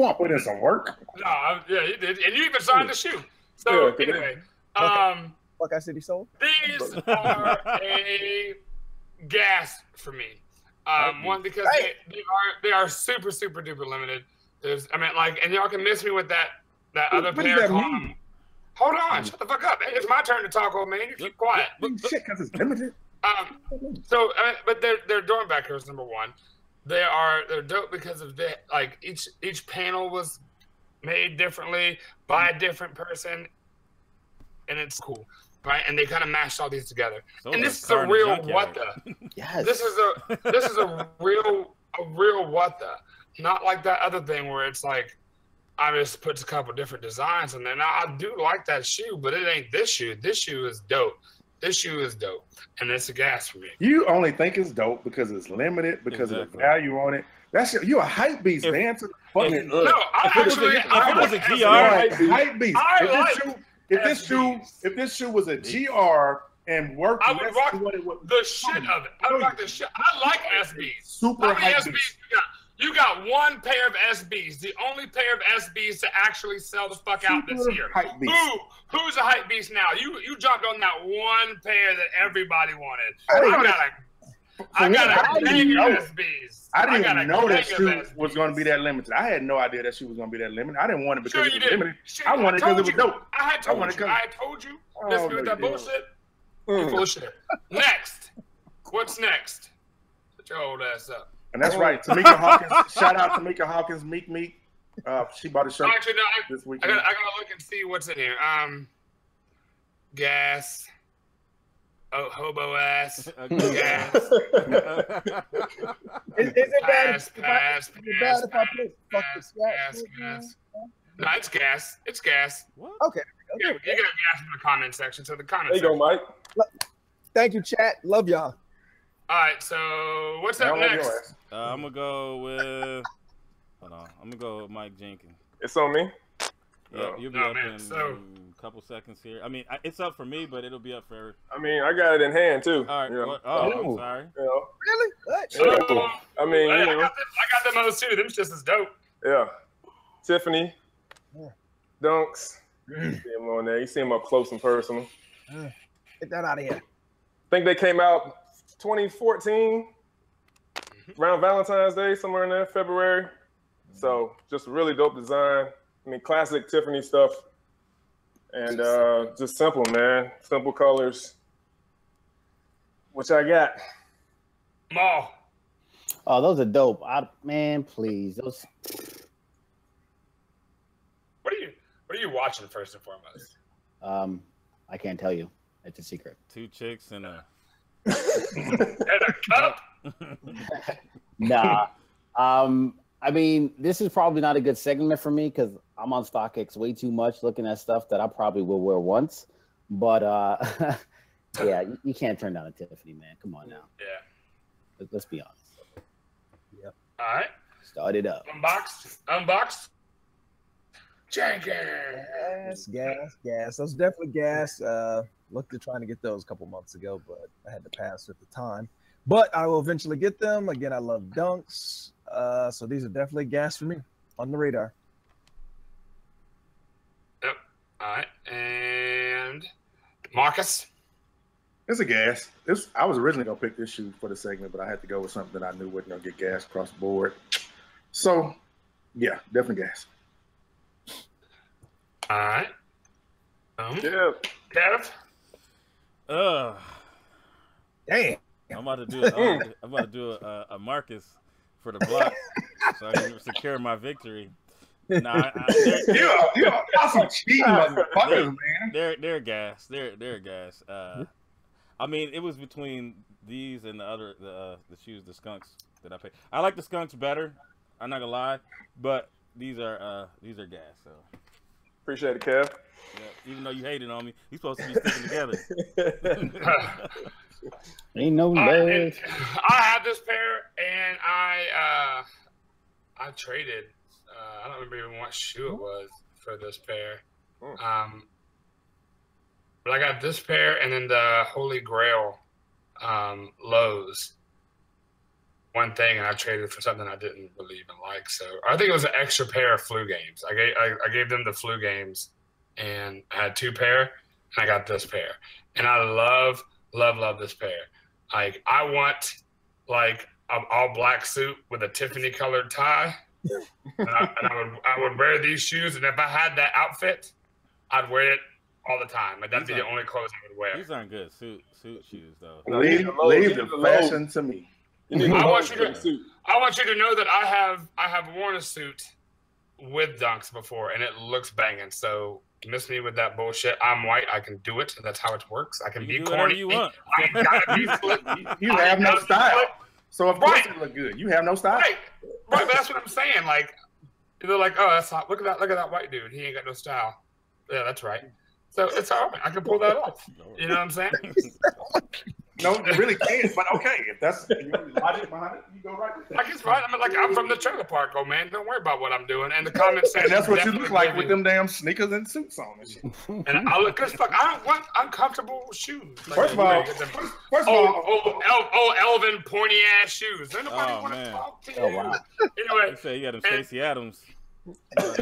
want? Put in some work. No, yeah, you did, and you even signed the shoe. So anyway, Buckeye City sold. these are a gas for me. One, because they are super duper limited. And y'all can miss me with that other What pair. does that mean? Hold on, shut the fuck up. It's my turn to talk, old man. You keep quiet. Shit, because it's limited. But they're Dornbeckers, number one. They're dope because of that. Like each panel was made differently by a different person, and it's cool, right? And they kind of mashed all these together. And this is a real what the. Yes. This is a real what the. Not like that other thing where it's like I just put a couple different designs in there. Now I do like that shoe, but it ain't this shoe. This shoe is dope. This shoe is dope, and it's a gas for me. You only think it's dope because it's limited, because of the value on it. That's you a hype beast, man. No, I was a GR hype beast. If this shoe was a GR and worked, I would rock the shit of it. I would rock the shit. I like SBs. Super hype beast. You got one pair of SBs, the only pair of SBs to actually sell the fuck out this year. Who's a hype beast now? You jumped on that one pair that everybody wanted. I got a gang of SBs. I didn't even know that shoe was going to be that limited. I had no idea that shoe was going to be that limited. I didn't want it because it was limited. I wanted it because it was dope. I told you. This with that bullshit. You full of shit. Next. What's next? Put your old ass up. And that's right. Tamika Hawkins. Shout out Tamika Hawkins, Meek. She bought a shirt this weekend. I gotta look and see what's in here. Gas. Oh, hobo ass. Gas. Is it bad if I put fuck the gas? No, it's gas. It's gas. What? Okay. You got gas in the comment section. So the comment section. There you go, Mike. Thank you, chat. Love y'all. All right, so what's up next? I'm gonna go with. Hold on, I'm gonna go with Mike Jenkins. It's on me. Yeah, you'll be up in a couple seconds here. I mean, it's up for me, but it'll be up for. I mean, I got it in hand too. All right. You know? I'm sorry. You know? Really? Yeah. I mean, I got them those too. Them's just as dope. Yeah. Tiffany. Dunks. You see him on there. You see him up close and personal. Get that out of here. I think they came out 2014, around Valentine's Day, somewhere in there, February. So just a really dope design. I mean, classic Tiffany stuff. And just simple, man. Simple colors. Which I got. Maul. Oh, those are dope. Man, please. Those. What are you watching first and foremost? I can't tell you. It's a secret. 2 chicks and a and a cup. Nah. I mean, this is probably not a good segment for me because I'm on StockX way too much looking at stuff that I probably will wear once. But yeah, you can't turn down a Tiffany, man. Come on now. Yeah. Let's be honest. Yep. All right. Start it up. Unboxed. Jenkins. Gas. Those definitely gas. Looked at trying to get those a couple months ago, but I had to pass at the time. But I will eventually get them. Again, I love dunks. So these are definitely gas for me on the radar. Yep. All right. And Marcus. It's a gas. I was originally going to pick this shoe for the segment, but I had to go with something that I knew wasn't going to get gas across the board. So, yeah, definitely gas. All right. Yeah. Kev? Damn. I'm about to do a Marcus for the block so I can secure my victory. Nah, you're some cheating motherfuckers, man. They're gas. They're gas. I mean, it was between these and the shoes, the skunks that I picked. I like the skunks better. I'm not gonna lie, but these are gas. So appreciate it, Kev. Yeah, even though you hated on me, you're supposed to be sticking together. Ain't no love. I have this pair, and I traded. I don't remember even what shoe it was for this pair. But I got this pair, and then the Holy Grail lows. One thing, and I traded for something I didn't really even like. So I think it was an extra pair of flu games. I gave them the flu games, and I had 2 pair, and I got this pair. And I love this pair. Like, I want like an all black suit with a Tiffany colored tie. and I would wear these shoes, and if I had that outfit, I'd wear it all the time. Like, that'd be the only clothes I would wear. These aren't good suit shoes though. Leave the fashion to me. I want you to know that I have worn a suit with dunks before, and it looks banging. So miss me with that bullshit. I'm white. I can do it. That's how it works. I can be corny. You want. I gotta be flip. You have no style. So of course it look good. You have no style. Right. But that's what I'm saying. Like, They're like, oh, that's hot. Look at that white dude. He ain't got no style. Yeah, that's right. So it's all right. I can pull that off. You know what I'm saying? No, you really can't. But okay, if that's your logic behind it, you go right with that. Like it's fine. I mean, like I'm from the trailer park, oh man. Don't worry about what I'm doing. And the comments section. And that's what you look like with them damn sneakers and suits on and shit. And I look good as fuck. I don't want uncomfortable shoes. Like, First of all, Elvin pointy ass shoes. Ain't nobody want to talk to you. Oh, wow. Anyway, You say you got him Stacey Adams. you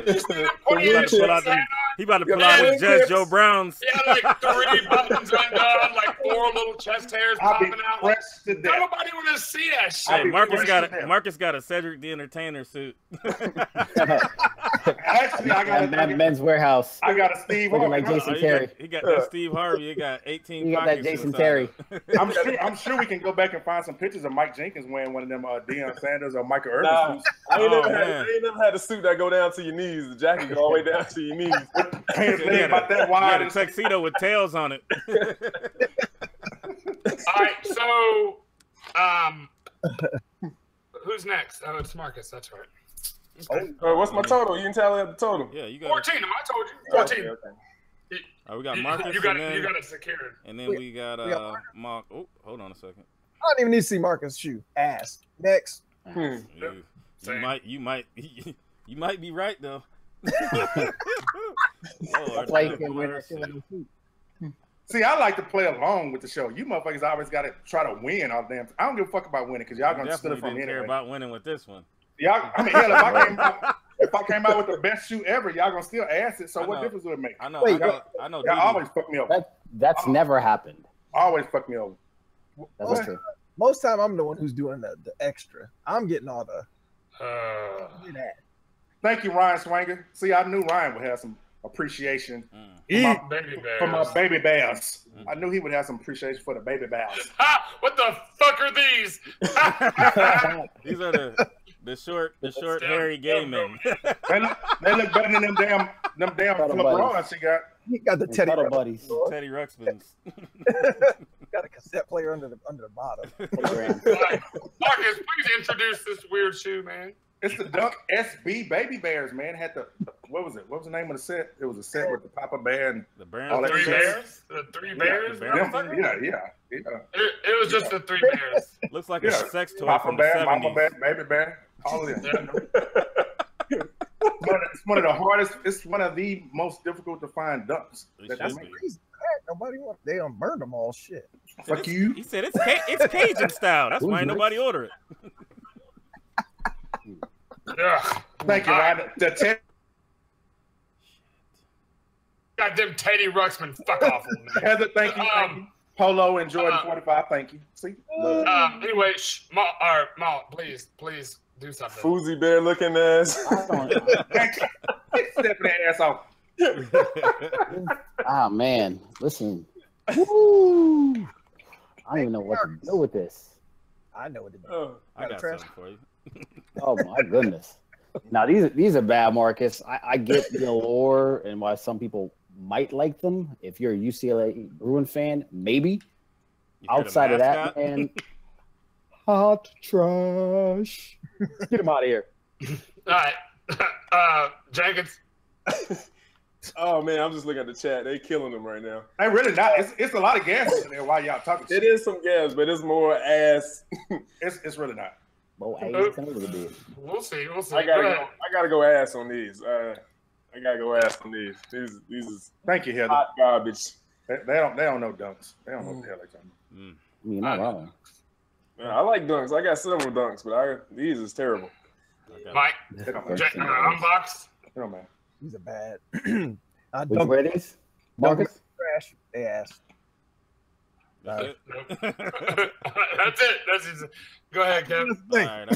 see them He pointy about ass to shoes pull out I them. had He about to pull Yeah, out his Judge Jenkins. Joe Browns. on? He had like 3 buttons undone, like 4 little chest hairs I'll be popping out. Like, pressed to don't death. nobody want to see that shit. Hey, be Marcus got a Cedric the Entertainer suit. Actually, I got Men's Warehouse. I got a Steve Looking Harvey. like Jason He Terry. got that Steve Harvey. He got 18 You got that pockets Jason inside Terry. of it. I'm sure we can go back and find some pictures of Mike Jenkins wearing one of them Deion Sanders or Michael Irvin Nah, suits. I ain't man. never had a suit that go down to your knees. The jacket go all the way down to your knees. Pants He leg had about that a, he wide. had a and- tuxedo with tails on it. All right, so who's next? Oh, it's Marcus. That's right. Okay. What's my total? You can tally up the total. Yeah, you got 14. I told you. 14. Okay. we got Marcus. You got and it. then, You got it secured. and then we got Mark. Oh, hold on a second. I don't even need to see Marcus' shoe. Ass. Next. You Same. you might be right though. Lord, Like that him boy. wearing a suit. See, I like to play along with the show. You motherfuckers always got to try to win all the damn. I don't give a fuck about winning because y'all You gonna steal it definitely from me didn't care anyway. about winning with this one. Y'all, I mean, hell, if I came out with the best shoe ever, y'all gonna still ass it. So I what know. difference would it make? I know. Wait, I know. Y'all Didi. always fuck me over. That's never happened. Always fuck me over. That's Most, true. most time I'm the one who's doing the extra. I'm getting all the that. Thank you, Ryan Swanger. See, I knew Ryan would have some appreciation Baby bears. for my baby bears. I knew he would have some appreciation for the baby bears. Ha! What the fuck are these? These are the short hairy gay men. They look better than them damn Cuddle LeBrons she got. He got the Teddy Cuddle Ruxpin. buddies. Teddy Ruxpins. Got a cassette player under the bottom. Marcus, please introduce this weird shoe, man. It's the Dunk SB Baby Bears, man. It had what was it? What was the name of the set? It was a set with the Papa Bear and The all Browns. that 3 shit. bears? The 3 bears? the bears. motherfucker? Yeah. It was just the 3 bears. Looks like Yeah. a sex toy Papa from the Bear, Mama 70s. Bear, Baby Bear, all of them. Yeah. It's one of the hardest. It's one of the most difficult to find dunks. It That- should that's be. Crazy. Nobody want. They burned them all. Shit. fuck you. He said it's Cajun style. That's why ain't nobody order it. Yeah. Thank you, Ryan. Goddamn Teddy Ruxpin, fuck off, old man. Heather, thank you. Thank you. Polo and Jordan 45, thank you. See? Anyway, Ma, please do something. Foozy bear looking ass. Stepping that ass off. Ah man, listen. Woo. I don't even know what to do with this. I know what to do. Oh, I got trash. something for you. Oh my goodness. Now these are bad, Marcus. I get the allure and why some people might like them. If you're a UCLA Bruin fan, maybe. You heard Outside of that, mascot? man, hot trash. Get him out of here. All right. Jenkins. Oh man, I'm just looking at the chat. They killing them right now. They really not. It's a lot of gas in there while y'all talking It shit. is some gas, but it's more ass. It's really not. Well, hey, it's kind of a bit. We'll see. I gotta go ass on these. I gotta go ass on these. These is Thank you, Heather. hot garbage. They don't know dunks. They don't know what the hell they're talking about. I mean, not wrong. I like dunks. I got several dunks, but these is terrible. Mike. They don't matter. Unboxed. They don't matter. These are bad. I Would you dunk wear these, Marcus? trash. They ass. That's it? Nope. That's it. That's it. Go ahead, Kevin. All right, I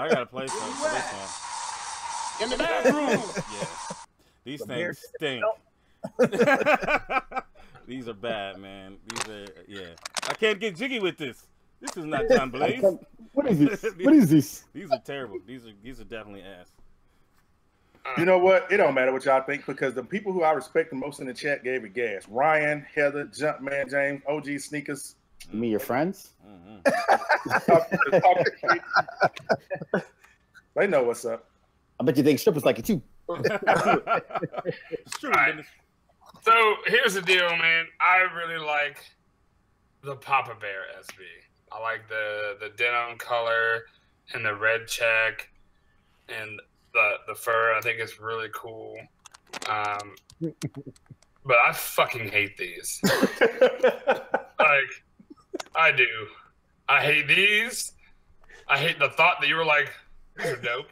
got to play something for this one. In the bathroom. Yeah. These The things stink. These are bad, man. These are, yeah. I can't get jiggy with this. This is not John Blaze. What is this? What is this? These are terrible. These are definitely ass. You know what? It don't matter what y'all think because the people who I respect the most in the chat gave it gas. Ryan, Heather, Jumpman, James, OG Sneakers. You mean your friends? Mm-hmm. They know what's up. bet you think strippers like it too. It's true. Right. So here's the deal, man. I really like the Papa Bear SB. I like the denim color and the red check and the fur. I think it's really cool. But I fucking hate these. Like, I do. I hate these. I hate the thought that you were like, these are dope.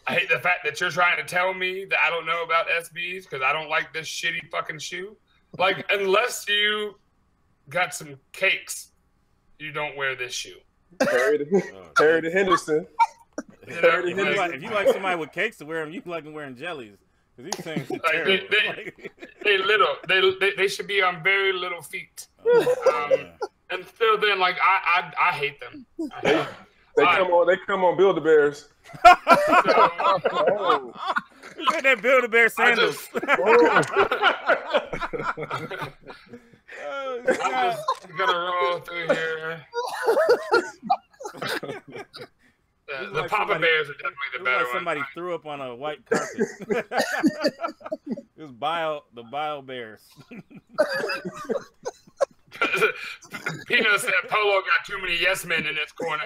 I hate the fact that you're trying to tell me that I don't know about SBs because I don't like this shitty fucking shoe. Like, unless you got some cakes, you don't wear this shoe. Terry to Henderson. You know, If you like somebody with cakes to wear them, you like them wearing jellies. Because these things are terrible. They should be on very little feet. And still then, like, I hate them. They come on Build-A-Bears. Oh. Look at that Build-A-Bear sandals. I'm just gonna roll through here. The like Papa Bears are definitely the better like somebody one. threw up on a white carpet. It was the Bio Bears. Peanut said Polo got too many yes men in its corner.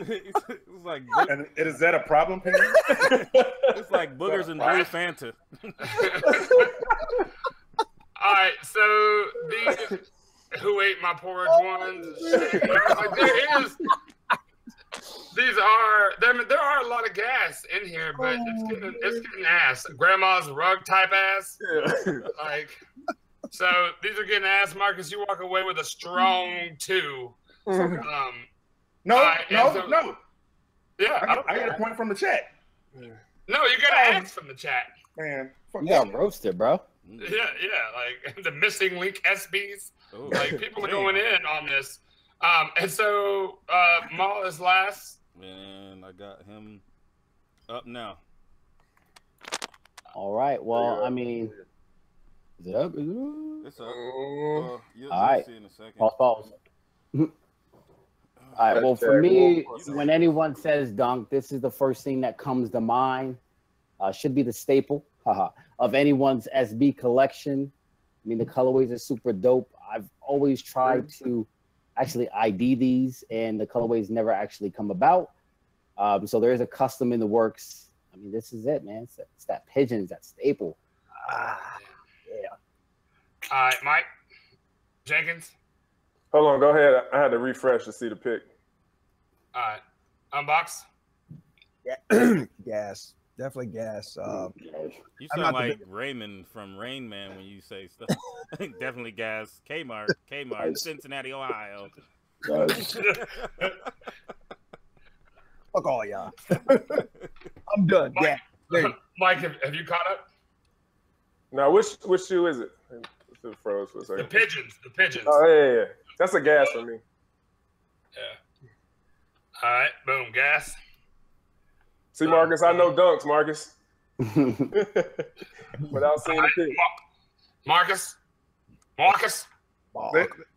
It's like And is that a problem, Penny? it's like boogers and blue Fanta. All right, so these who ate my porridge ones. Like, there are a lot of gas in here, but it's getting ass. Grandma's rug type ass. Yeah. Like, so these are getting ass. Marcus, you walk away with a strong 2. No. Yeah, I got a point from the chat. no, you got to ask from the chat. Man, fuck You got roasted, bro. Yeah, like the missing link SBs. Ooh, Like, people are damn. going in on this. And so Maul is last. And I got him up now. All right. Well, I mean, is it up? Is it up? It's up. You'll All right. see in a second. Pause. All right. Well, for me, when anyone says dunk, this is the first thing that comes to mind. Should be the staple of anyone's SB collection. I mean, the colorways are super dope. I've always tried to actually ID these, and the colorways never actually come about. So there is a custom in the works. I mean, this is it, man. It's that pigeons, that staple. Yeah. All right, Mike Jenkins. Hold on, go ahead. I had to refresh to see the pick. All right, unbox. Yeah. Gas. Definitely gas. You I'm sound not the like Raymond from Rain Man when you say stuff. Definitely gas. Kmart, Cincinnati, Ohio. Fuck all y'all. I'm done. Mike, Yeah. There you go. Mike, have you caught up? Now, which shoe is it? It froze for a The second. pigeons. Oh, yeah. That's a gas for me. Yeah. All right, boom, gas. See, Marcus, I know dunks, Marcus. Without seeing the pick. Marcus.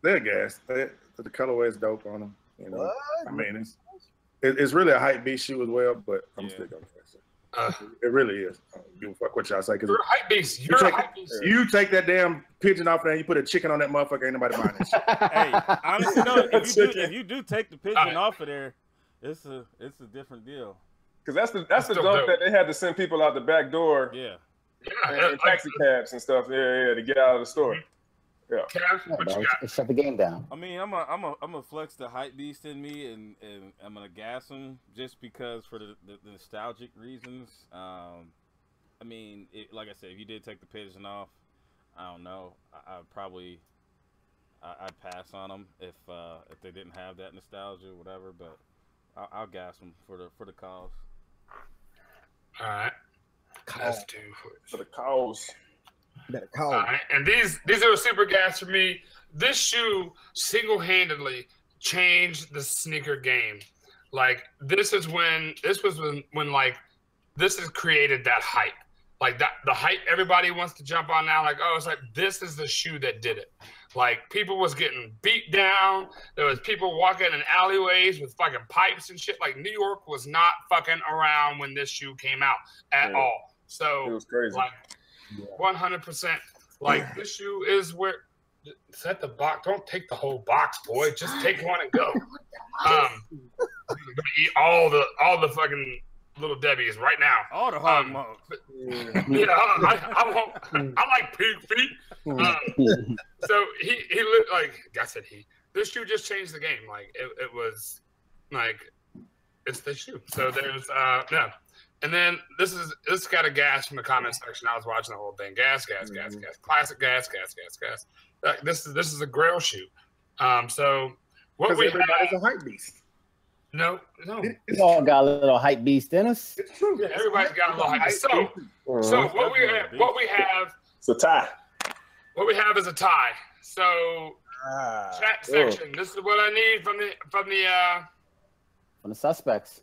They're gas. The colorway is dope on them. You know, What? I mean, it's really a hype beast shoe as well, but I'm still gonna guess it. It really is. I don't give a fuck what y'all say. You're a hype beast. You're a hype beast. You take that damn pigeon off there and you put a chicken on that motherfucker, ain't nobody buying that shit. Hey, honestly, no. If you do take the pigeon off of there, it's a different deal. Because that's the dunk that they had to send people out the back door. Yeah. And taxi cabs and stuff. Yeah, to get out of the store. Yeah. Cav, what you got? Shut the game down. I mean, I'm a flex the hype beast in me, and I'm gonna gas him just because for the nostalgic reasons. I mean, like I said, if you did take the pigeon off, I don't know. I'd pass on them if they didn't have that nostalgia or whatever. But I'll gas them for the cause. All right. That's 2 For the cause. Better call. All right, and these are super gas for me. This shoe single-handedly changed the sneaker game. Like, this was when like this has created that hype. Like that the hype everybody wants to jump on now. Like, oh, it's like this is the shoe that did it. Like, people was getting beat down. There was people walking in alleyways with fucking pipes and shit. Like, New York was not fucking around when this shoe came out at all. So, it was crazy. Like, 100%. Like, this shoe is where set the box. Don't take the whole box, boy. Just take one and go. Eat all the fucking Little Debbie's right now. All the hog mugs. Yeah, I like pig feet. So he looked like I said this shoe just changed the game. Like it was like it's the shoe. So there's no. And then this got a gas from the comment section. I was watching the whole thing. Gas. Classic gas. This is a Grail shoe. So what we everybody's a hype beast. No. We all got a little hype beast in us. It's true. Yeah, everybody's got a little hype. So what we have. It's a tie. What we have is a tie. So chat section. This is what I need from the suspects.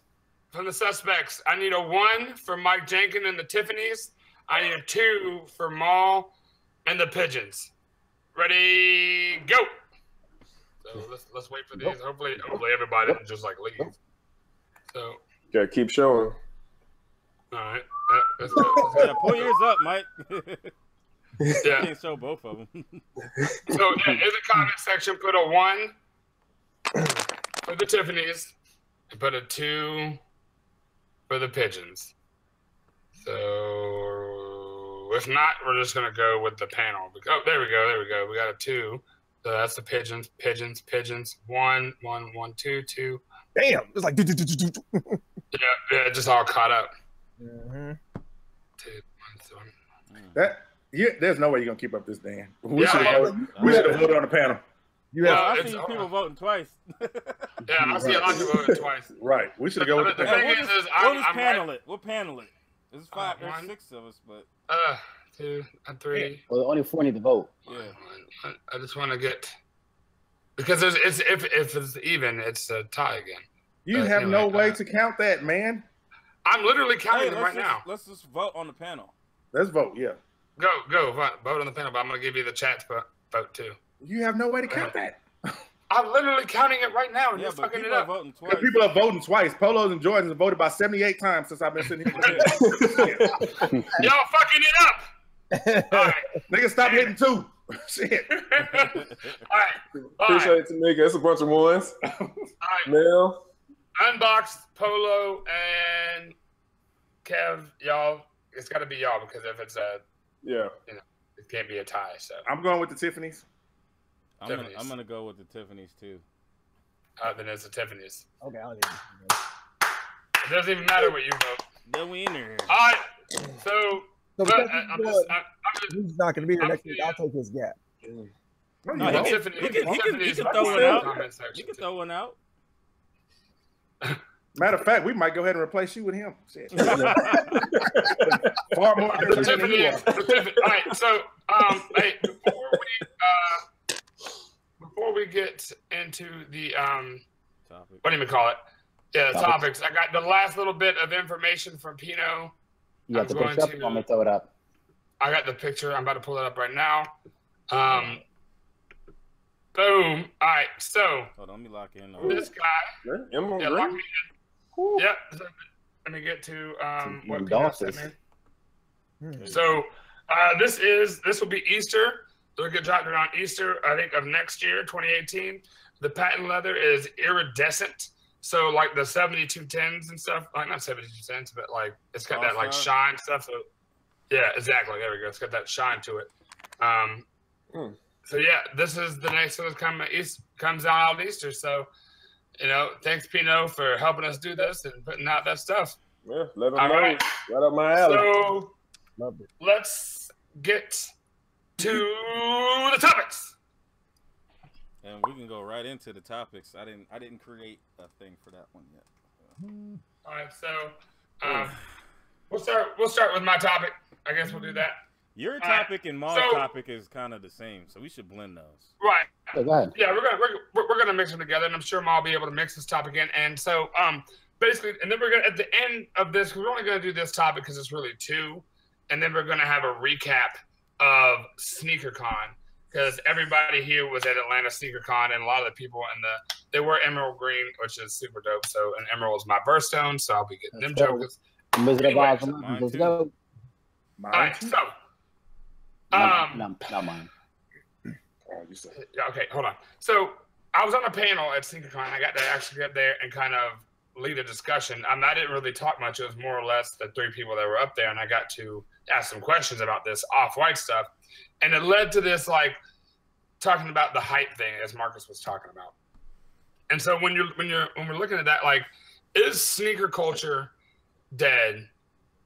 From the suspects, I need a 1 for Mike Jenkins and the Tiffany's. I need a 2 for Maul and the Pigeons. Ready, go. So let's wait for these. Hopefully everybody didn't just like leave. So Gotta keep showing. all right, let's go. Yeah, pull yours up, Mike. Yeah. Can't show both of them. So in the comment section, put a 1 for the Tiffany's and put a 2 for the Pigeons. So if not, we're just gonna go with the panel. Oh, there we go. We got a 2. So that's the Pigeons. 1, 2. Damn, it's like Yeah, just all caught up. 2, 1, 7. There's no way you're gonna keep up this, Dan. We Yeah, should have voted on the panel. I've seen people voting twice. Yeah, I see a lot of people voting twice. Right. We should go with the panel. We'll just panel it. We'll panel it. There's 5 or 6 of us, but 2 and 3. Well, only 4 need to vote. Yeah. I just want to get because if it's even, it's a tie again. You have no way to count that, man. I'm literally counting them right now. Let's just vote on the panel. Let's vote. Yeah. Go vote on the panel, but I'm gonna give you the chat to vote too. You have no way to count that. I'm literally counting it right now, and you're but fucking it people are up. voting twice. People are voting twice. Polos and Jordans have voted about 78 times since I've been sitting here. Y'all fucking it up. All right, Nigga, stop hitting 2. Shit. all right. Appreciate it, Tamika. It's a bunch of ones. All right. Mel. Unboxed, Polo, and Kev. Y'all, it's got to be y'all because if it's it can't be a tie. So I'm going with the Tiffany's. I'm gonna go with the Tiffany's too. Then it's the Tiffany's. Okay, I don't It doesn't even matter what you vote. The winner. All right. So he's not going to be here next week. I'll take his gap. No, he can throw one out. You can throw one out. Matter of fact, we might go ahead and replace you with him. Shit. Far more the Tiffany. All right. So hey, before we get into the Topic. what do you call it? Yeah, the topics. I got the last little bit of information from Pino. You got the picture up? I'm going to throw it up. I got the picture. I'm about to pull it up right now. Boom. All right. So hold on, let me lock in. This guy. Lock me in. Yep. Let me get to what Pino sent me. So this will be Easter. It'll get dropped around Easter, I think, of next year, 2018. The patent leather is iridescent. So like the 7210s and stuff, like not 7210s, but like it's got that like shine stuff. So yeah, exactly. There we go. It's got that shine to it. So yeah, this is the next one that comes out on Easter. So, thanks Pino for helping us do this and putting out that stuff. Yeah, let them know. Right up my alley. So let's get to the topics. And we can go right into the topics. I didn't create a thing for that one yet. All right, so we'll start with my topic. I guess we'll do that. Your topic and my topic is kind of the same, so we should blend those. Right. Oh, go ahead. Yeah, we're gonna mix them together, and I'm sure Ma will be able to mix this topic in. And so basically, and then we're gonna at the end of this, we're only gonna do this topic because it's really 2, and then we're gonna have a recap of SneakerCon. because everybody here was at Atlanta Sneaker Con, and a lot of the people they were emerald green, which is super dope. So, and emerald is my birthstone, so I'll be getting them jokers. Anyway, Mine let's go. All right, so not mine. Okay, hold on. So I was on a panel at SneakerCon. I got to actually get there and kind of lead a discussion. I didn't really talk much. It was more or less the three people that were up there, and I got to ask some questions about this off-white stuff, and it led to this like talking about the hype thing, as Marcus was talking about. And so when we're looking at that, like, is sneaker culture dead,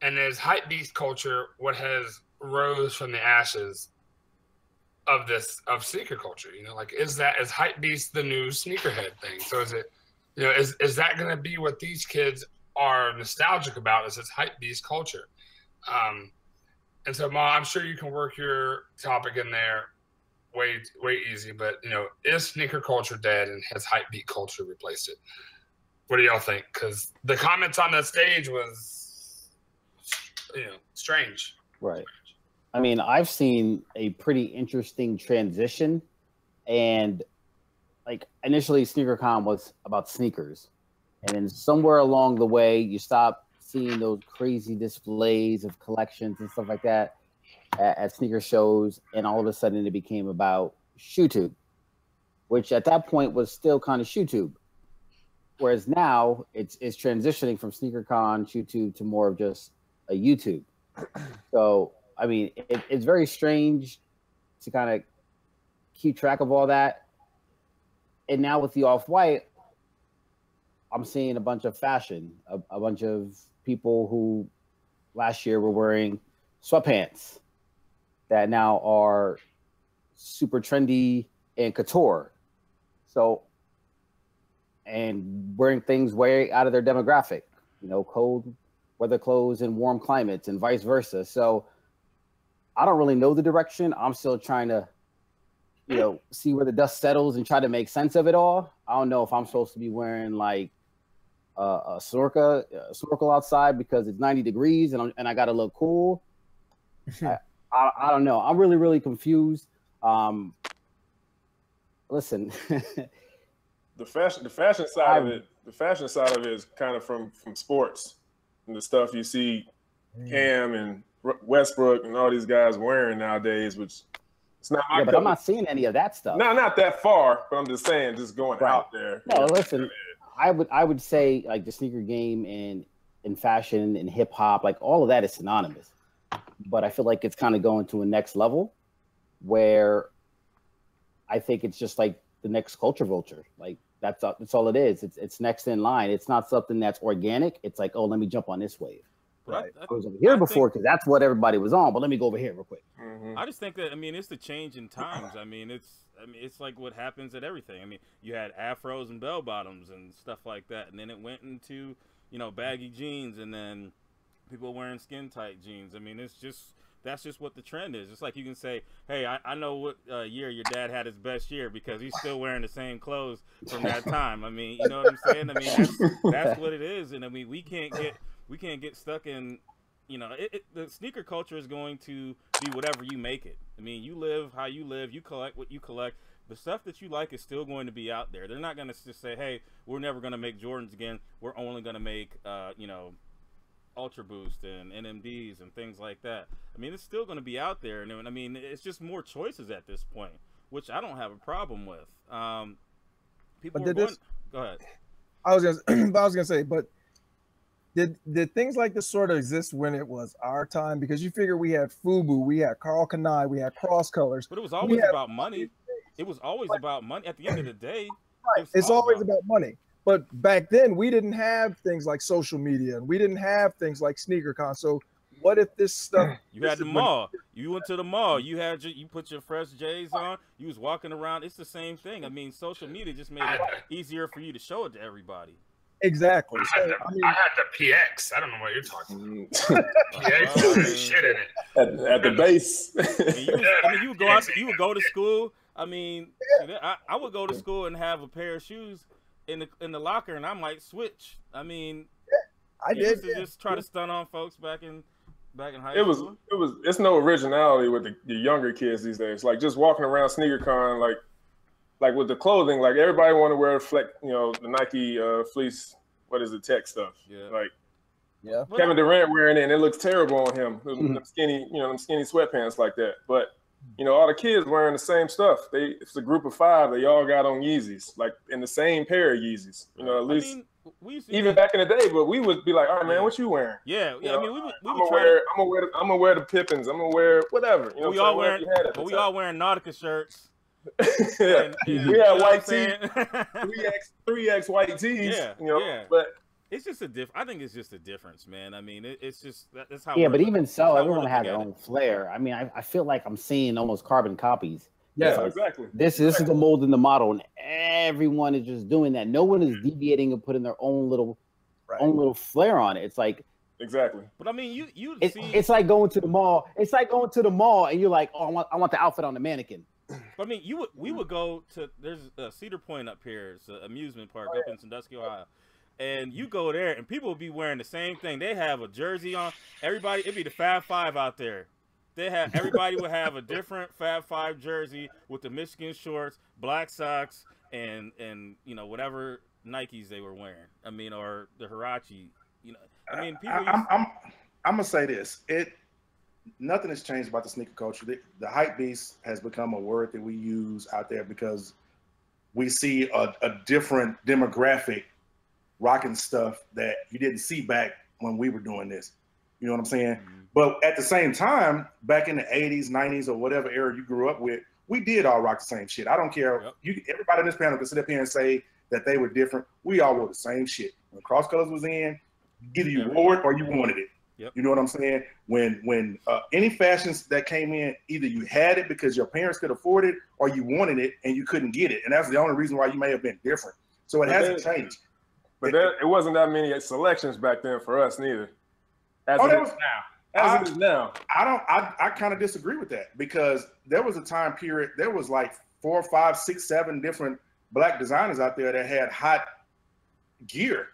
and is hype beast culture what has rose from the ashes of sneaker culture? You know, like, is hype beast the new sneakerhead thing? So is it, you know, is that going to be what these kids are nostalgic about? Is this hype beast culture? And so, Ma, I'm sure you can work your topic in there way easy. But, you know, is sneaker culture dead, and has hype beast culture replaced it? What do y'all think? Because the comments on the stage was, you know, strange. Right. I mean, I've seen a pretty interesting transition, and like initially SneakerCon was about sneakers, and then somewhere along the way you stop seeing those crazy displays of collections and stuff like that at sneaker shows, and all of a sudden it became about ShoeTube, which at that point was still kind of ShoeTube, whereas now it's transitioning from SneakerCon, ShoeTube to more of just a YouTube. So I mean, it's very strange to kind of keep track of all that. And now with the off-white, I'm seeing a bunch of fashion, a bunch of people who last year were wearing sweatpants that now are super trendy and couture. So, and wearing things way out of their demographic, you know, cold weather clothes in warm climates and vice versa. So I don't really know the direction. I'm still trying to, you know, see where the dust settles and try to make sense of it all. I don't know if I'm supposed to be wearing like a snorkel outside because it's 90 degrees and I got to look cool. I don't know. I'm really, really confused. Listen, the fashion side of it is kind of from sports and the stuff you see Cam and Westbrook and all these guys wearing nowadays, which it's not. Yeah, but I'm not seeing any of that stuff. No, not that far, but I'm just saying, just going out there. No, listen, I would say like the sneaker game and fashion and hip hop, like all of that is synonymous. But I feel like it's kind of going to a next level where I think it's just like the next culture vulture. Like that's all it is. It's next in line. It's not something that's organic. It's like, oh, let me jump on this wave. Right. I was over here before because that's what everybody was on. But let me go over here real quick. Mm-hmm. I just think that it's the change in times. It's like what happens at everything. I mean, you had afros and bell bottoms and stuff like that, and then it went into baggy jeans, and then people wearing skin tight jeans. I mean, that's just what the trend is. It's like you can say, hey, I know what year your dad had his best year because he's still wearing the same clothes from that time. I mean, you know what I'm saying? I mean, that's what it is, and I mean, we can't get stuck in, the sneaker culture is going to be whatever you make it. I mean, you live how you live, you collect what you collect. The stuff that you like is still going to be out there. They're not going to just say, hey, we're never going to make Jordans again. We're only going to make, Ultra Boost and NMDs and things like that. I mean, it's still going to be out there. And I mean, it's just more choices at this point, which I don't have a problem with. Go ahead. I was gonna say, but did things like this sort of exist when it was our time? Because you figure we had FUBU, we had Carl Kanai, we had Cross Colors, but it was always about money. It was always about money. At the end of the day, right? It's always about money. But back then, we didn't have things like social media, and we didn't have things like SneakerCon. So, what if this stuff? You had the mall. You went to the mall. You put your fresh J's on. You was walking around. It's the same thing. I mean, social media just made it easier for you to show it to everybody. Exactly. I had the PX. I don't know what you're talking about. PX shit in it at the base. You would go out. You would go to school. I mean, I would go to school and have a pair of shoes in the locker, and I might switch. I mean, I did just try to stun on folks back in back in high school? It's no originality with the younger kids these days. Like just walking around SneakerCon, like with the clothing, like everybody want to wear the Nike fleece. What is it, tech stuff? Yeah. Like Yeah. Kevin Durant wearing it, and it looks terrible on him. Them skinny sweatpants like that. But all the kids wearing the same stuff. It's a group of 5. They all got on Yeezys, like in the same pair of Yeezys. At least. Even back in the day, but we would be like, "All right, man, what you wearing?" Yeah. I mean, I'm gonna wear the Pippins. I'm gonna wear whatever. We all wearing Nautica shirts. Yeah, we had white tees, 3X white tees. Yeah. But it's just I think it's just a difference, man. I mean, it's just that's how. Yeah, but even so, everyone has their own flair. I mean, I feel like I'm seeing almost carbon copies. Yeah, exactly. This is the mold and the model, and everyone is just doing that. No one is deviating and putting their own little flair on it. It's like exactly. But I mean, it's like going to the mall. It's like going to the mall, and you're like, oh, I want the outfit on the mannequin. I mean, we would go to there's a Cedar Point up here. It's an amusement park up in Sandusky, Ohio. And you go there, and people will be wearing the same thing. They have a jersey on. It'd be the Fab Five out there. Everybody would have a different Fab Five jersey with the Michigan shorts, black socks, and whatever Nikes they were wearing. I mean, or the Huarache. I mean, people. I'm gonna say this. Nothing has changed about the sneaker culture. The hype beast has become a word that we use out there because we see a different demographic rocking stuff that you didn't see back when we were doing this. You know what I'm saying? Mm-hmm. But at the same time, back in the 80s, 90s, or whatever era you grew up with, we did all rock the same shit. I don't care. Yep. Everybody in this panel can sit up here and say that they were different. We all wore the same shit. When Cross Colors was in, either you wore it or you wanted it. Yep. You know what I'm saying? When any fashions that came in, either you had it because your parents could afford it or you wanted it and you couldn't get it. And that's the only reason why you may have been different. So it hasn't changed. But it wasn't that many selections back then for us neither. As it is now. I kind of disagree with that because there was a time period, there was like 4, 5, 6, 7 different black designers out there that had hot gear.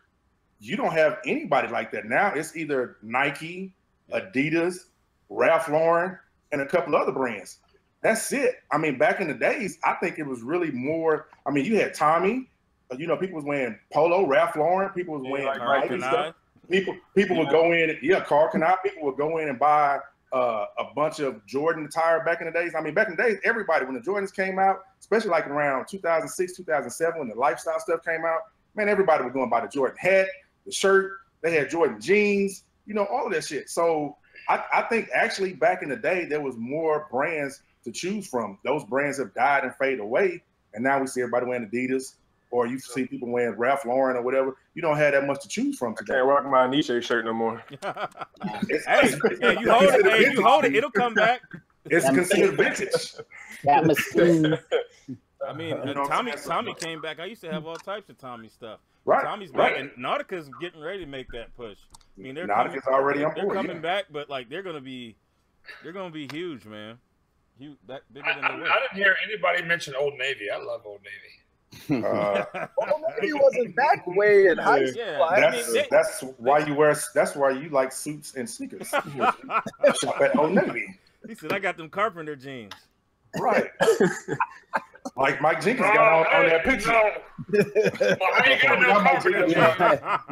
You don't have anybody like that now. It's either Nike, Adidas, Ralph Lauren, and a couple other brands. That's it. I mean, back in the days, I think it was really more. I mean, you had Tommy. People was wearing Polo, Ralph Lauren. People was wearing Nike stuff. People would go in, Carl Canai. People would go in and buy a bunch of Jordan attire back in the days. I mean, back in the days, everybody, when the Jordans came out, especially like around 2006, 2007, when the lifestyle stuff came out, man, everybody was going to buy the Jordan hat, the shirt. They had Jordan jeans, all of that shit. So I think actually back in the day, there was more brands to choose from. Those brands have died and faded away. And now we see everybody wearing Adidas, or you see people wearing Ralph Lauren or whatever. You don't have that much to choose from today. I can't rock my Nietzsche shirt no more. You hold it. It'll come back. It's considered vintage. That machine. I mean, Tommy came back. I used to have all types of Tommy stuff. Right. Tommy's back, and Nautica's getting ready to make that push. I mean, Nautica's already on board. They're coming back, but like they're gonna be huge, man. Bigger than they were. I didn't hear anybody mention Old Navy. I love Old Navy. Old Navy wasn't back way in high school. Yeah. That's why you wear. That's why you like suits and sneakers. Shop at Old Navy. He said, "I got them carpenter jeans." Right. Like Mike Jenkins got on that picture.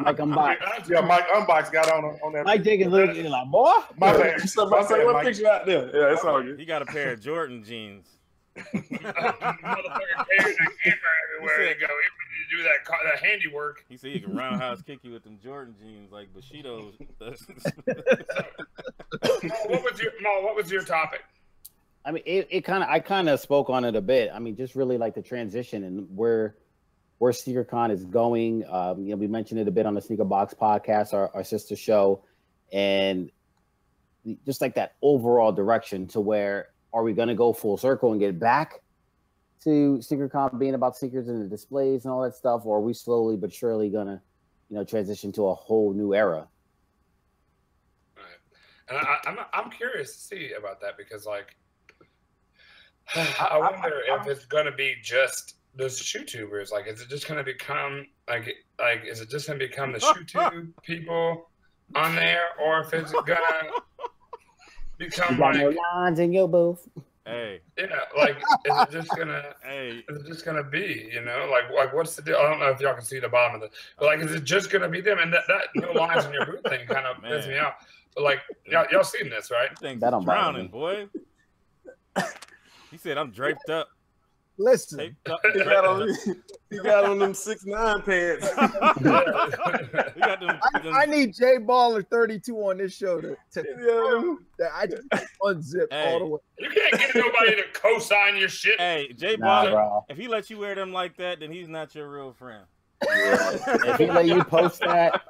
Mike Unbox. Yeah, Mike Unbox got on that. Mike Jenkins looking like, boy. My bad. What picture out there? Yeah, it's all good. He got a pair of Jordan jeans. Motherfucking carrying that camera everywhere you go. You do that handiwork. He said he can roundhouse kick you with them Jordan jeans like Bushido's. What was your topic? I mean, I kind of spoke on it a bit. I mean, just really like the transition and where SneakerCon is going. We mentioned it a bit on the Sneaker Box podcast, our sister show, and just like that overall direction to where are we going to go full circle and get back to SneakerCon being about sneakers and the displays and all that stuff, or are we slowly but surely going to, transition to a whole new era? Right. And I'm curious to see about that because, like, I wonder if it's going to be just those shoe tubers. Like, is it just going to become is it just going to become the shoe tube people on there, or if it's gonna become You got like no lines in your booth. Hey, yeah, like is it just gonna hey, is it just gonna be, you know, like what's the deal? I don't know if y'all can see the bottom of it, but like is it just gonna be them? And that no lines in your booth thing kind of pisses me out. But like y'all seen this, right? things That don't bother drowning, me. boy. He said I'm draped up. Listen, Taped up, He got on them 6'9" pants. We got them, I need J Baller 32 on this show to that I just unzip all the way. You can't get nobody to co-sign your shit. Hey, J Nah, Baller, bro. if he lets you wear them like that, then he's not your real friend. If he let you post that,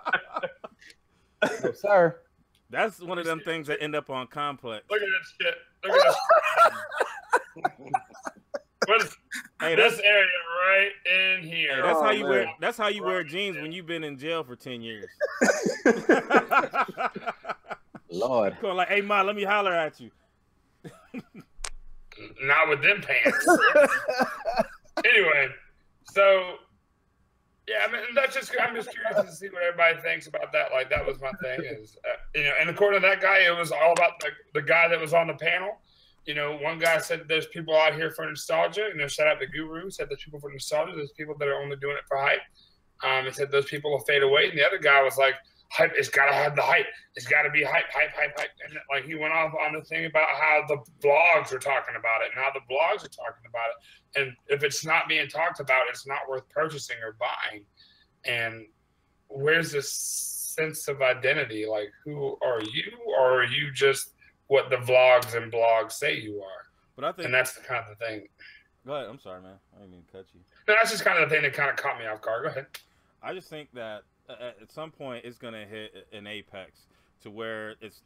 no, sir. That's one of them things that end up on Complex. Look at this shit. Look at this. Hey, this area right in here. Hey, that's how you wear. That's how you wear jeans when you've been in jail for 10 years. Lord. Going like, hey, Ma, let me holler at you. Not with them pants. Anyway, so yeah, I mean, I'm just curious to see what everybody thinks about that. Like, that was my thing. Is you know, and according to that guy, it was all about the guy that was on the panel. You know, one guy said there's people out here for nostalgia. You know, shout out to Guru. Said there's people for nostalgia. There's people that are only doing it for hype. He said those people will fade away. And the other guy was like, hype. It's got to have the hype. It's got to be hype. And like he went off on the thing about how the blogs are talking about it and how the blogs are talking about it. And if it's not being talked about, it's not worth purchasing or buying. And where's this sense of identity? Like, who are you, or are you just what the vlogs and blogs say you are? But I think, and that's the kind of the thing. Go ahead. I'm sorry, man. I didn't mean to cut you. No, that's just kind of the thing that kind of caught me off guard. Go ahead. I just think that at some point it's gonna hit an apex to where it's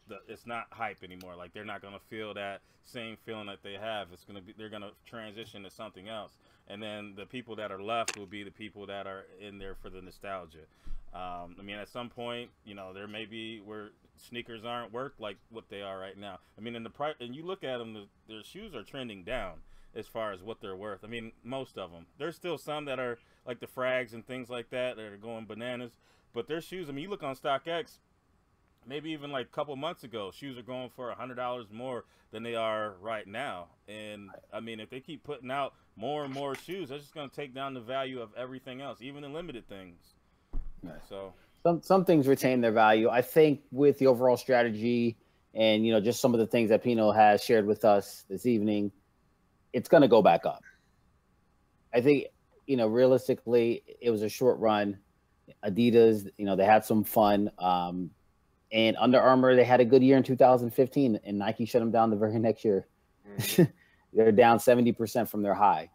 not hype anymore. Like, they're not gonna feel that same feeling that they have. It's gonna be, they're gonna transition to something else, and then the people that are left will be the people that are in there for the nostalgia. I mean, at some point, you know, there may be where sneakers aren't worth like what they are right now. I mean, in the price, and you look at them, their shoes are trending down as far as what they're worth. I mean, most of them. There's still some that are like the frags and things like that are going bananas, but their shoes, I mean, you look on StockX, maybe even like a couple months ago, shoes are going for $100 more than they are right now. And I mean, if they keep putting out more and more shoes, that's just going to take down the value of everything else, even the limited things. So some things retain their value. I think with the overall strategy and, you know, just some of the things that Pino has shared with us this evening, it's going to go back up. I think, you know, realistically, it was a short run. Adidas, you know, they had some fun. And Under Armour, they had a good year in 2015, and Nike shut them down the very next year. They're down 70% from their high.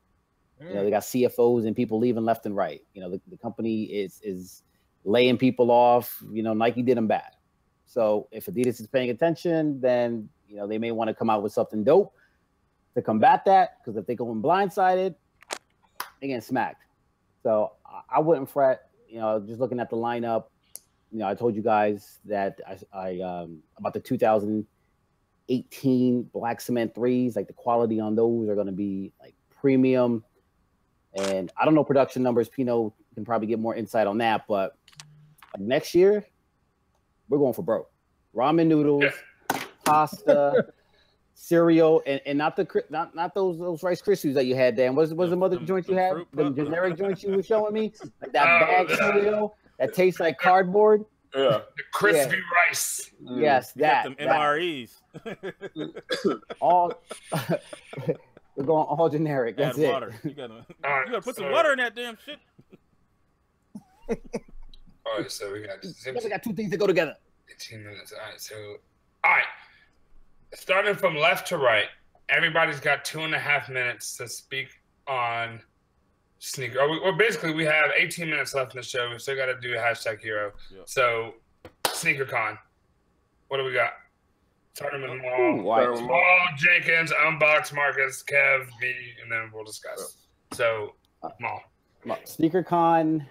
You know, they got CFOs and people leaving left and right. You know, the company is laying people off. You know, Nike did them bad. So if Adidas is paying attention, then, you know, they may want to come out with something dope to combat that, because if they go in blindsided, they get smacked. So I wouldn't fret. You know, just looking at the lineup, you know, I told you guys that I about the 2018 black cement threes, like the quality on those are going to be like premium. And I don't know production numbers. Pino can probably get more insight on that. But next year, we're going for broke. Ramen noodles, pasta, cereal, and not those Rice Krispies that you had, Dan. What's the mother joints you had? The generic joints you were showing me? Like that bag cereal that tastes like cardboard? Yeah. The crispy rice. Yes, that. Them MREs. All we're going all generic. That's Add water. it. You gotta put some water in that damn shit. All right, so we got two things that go together. 18 minutes. All right. Starting from left to right, everybody's got 2.5 minutes to speak on sneaker. Well, basically, we have 18 minutes left in the show. We still got to do #hero. Yep. So, SneakerCon. What do we got? Starting with Maul, Jenkins, Unbox, Marcus, Kev, me, and then we'll discuss. So, Maul. SneakerCon,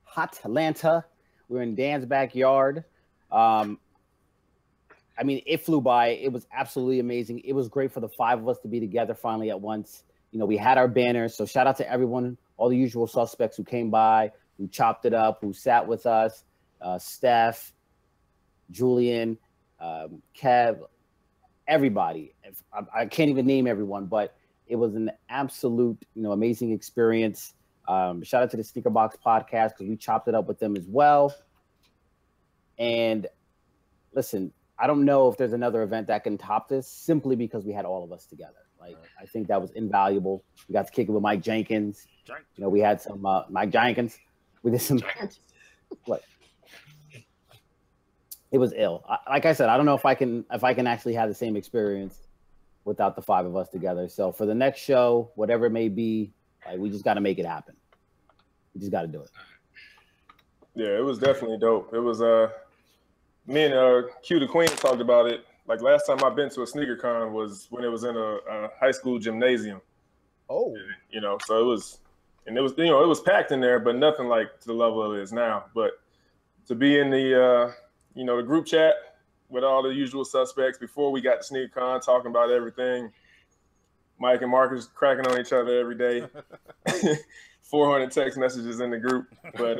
hot Atlanta. We're in Dan's backyard. I mean, it flew by. It was absolutely amazing. It was great for the 5 of us to be together finally at once. You know, we had our banners. So shout out to everyone, all the usual suspects who came by, who chopped it up, who sat with us, Steph, Julian, Kev, everybody. I can't even name everyone, but it was an absolute, amazing experience. Shout out to the Sneaker Box podcast because we chopped it up with them as well. And listen, I don't know if there's another event that can top this simply because we had all of us together. Like, I think that was invaluable. We got to kick it with Mike Jenkins. We had some Mike Jenkins. We did some. What? It was ill. Like I said, I don't know if I can actually have the same experience without the 5 of us together. So for the next show, whatever it may be, like, we just got to make it happen. We just got to do it. Yeah, it was definitely dope. It was me and Q the Queen talked about it. Like, last time I've been to a sneaker con was when it was in a high school gymnasium. Oh, so it was, and it was, it was packed in there, but nothing like to the level it is now. But to be in the, the group chat with all the usual suspects before we got to sneaker con, talking about everything. Mike and Marcus cracking on each other every day. 400 text messages in the group, but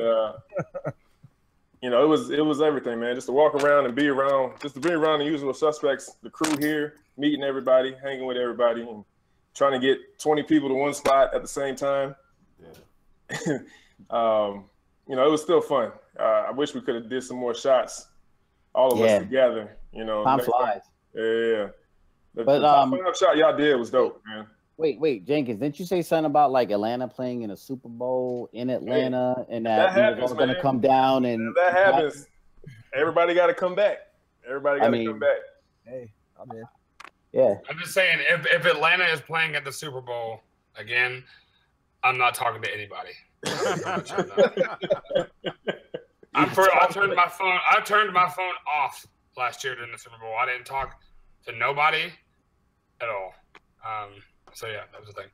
it was everything, man. Just to walk around and be around the usual suspects, the crew here, meeting everybody, hanging with everybody, and trying to get 20 people to one spot at the same time. Yeah. It was still fun. I wish we could have did some more shots, all of us together. Time flies. Yeah. The But top 5 shot y'all did was dope, man. Wait, Jenkins, didn't you say something about like Atlanta playing in a Super Bowl in Atlanta and that happens, was going to come down and if that happens? Everybody got to come back. Everybody got to come back. Hey, I'm in. Yeah. I'm just saying, if Atlanta is playing at the Super Bowl again, I'm not talking to anybody. I turned my phone off last year during the Super Bowl. I didn't talk to nobody at all. So yeah, that was the thing.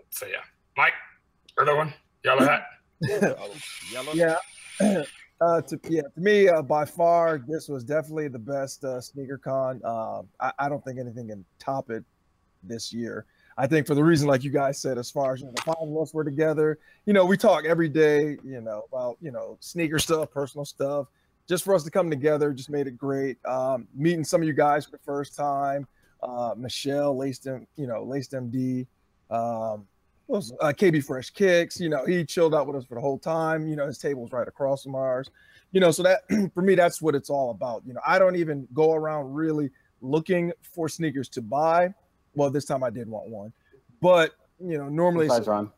So yeah, Mike, other one, yellow hat. Yellow. Yeah. To me, by far, this was definitely the best sneaker con. I don't think anything can top it this year. I think for the reason, like you guys said, as far as the 5 of us were together, we talk every day, about sneaker stuff, personal stuff. Just for us to come together, just made it great. Meeting some of you guys for the first time. Michelle, Laced MD, KB Fresh Kicks, he chilled out with us for the whole time. His table was right across from ours. So that for me, that's what it's all about. I don't even go around really looking for sneakers to buy. Well, this time I did want one, but normally, Ron.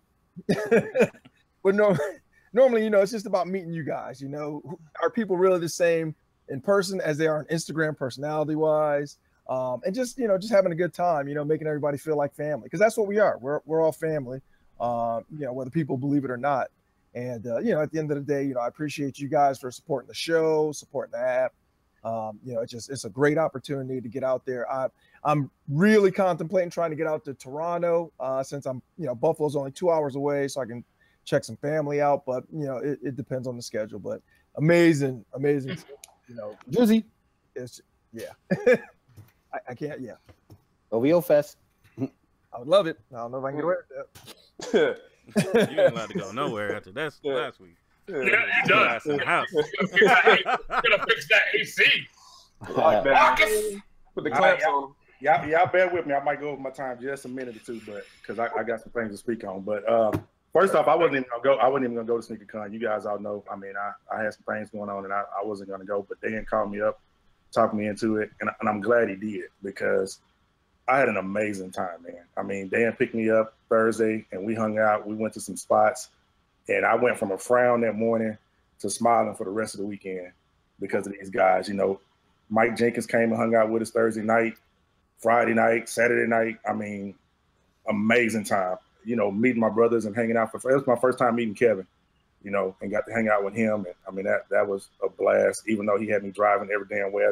but normally, it's just about meeting you guys. Are people really the same in person as they are on Instagram, personality wise? And just having a good time, making everybody feel like family, because that's what we are. We're all family, whether people believe it or not. And at the end of the day, I appreciate you guys for supporting the show, supporting the app. It's a great opportunity to get out there. I'm really contemplating trying to get out to Toronto since I'm Buffalo's only 2 hours away, so I can check some family out. But it depends on the schedule. But amazing, Juicy. It's I can't. Yeah. OVO Fest. I would love it. I don't know if I can get away with that. You ain't allowed to go nowhere after that last week. Yeah, you done. You're gonna fix that AC. Like that. Marcus. Put the clamps on. Y'all bear with me. I might go over my time just a minute or two, but because I got some things to speak on. But first off, I wasn't even gonna go to SneakerCon. You guys all know. I mean, I had some things going on, and I wasn't gonna go. But Dan called me up, talked me into it, and I'm glad he did, because I had an amazing time, man. I mean, Dan picked me up Thursday, and we hung out. We went to some spots, and I went from a frown that morning to smiling for the rest of the weekend because of these guys. Mike Jenkins came and hung out with us Thursday night, Friday night, Saturday night. I mean, amazing time. Meeting my brothers and hanging out. It was my first time meeting Kevin, and got to hang out with him. And I mean, that was a blast, even though he had me driving every damn way.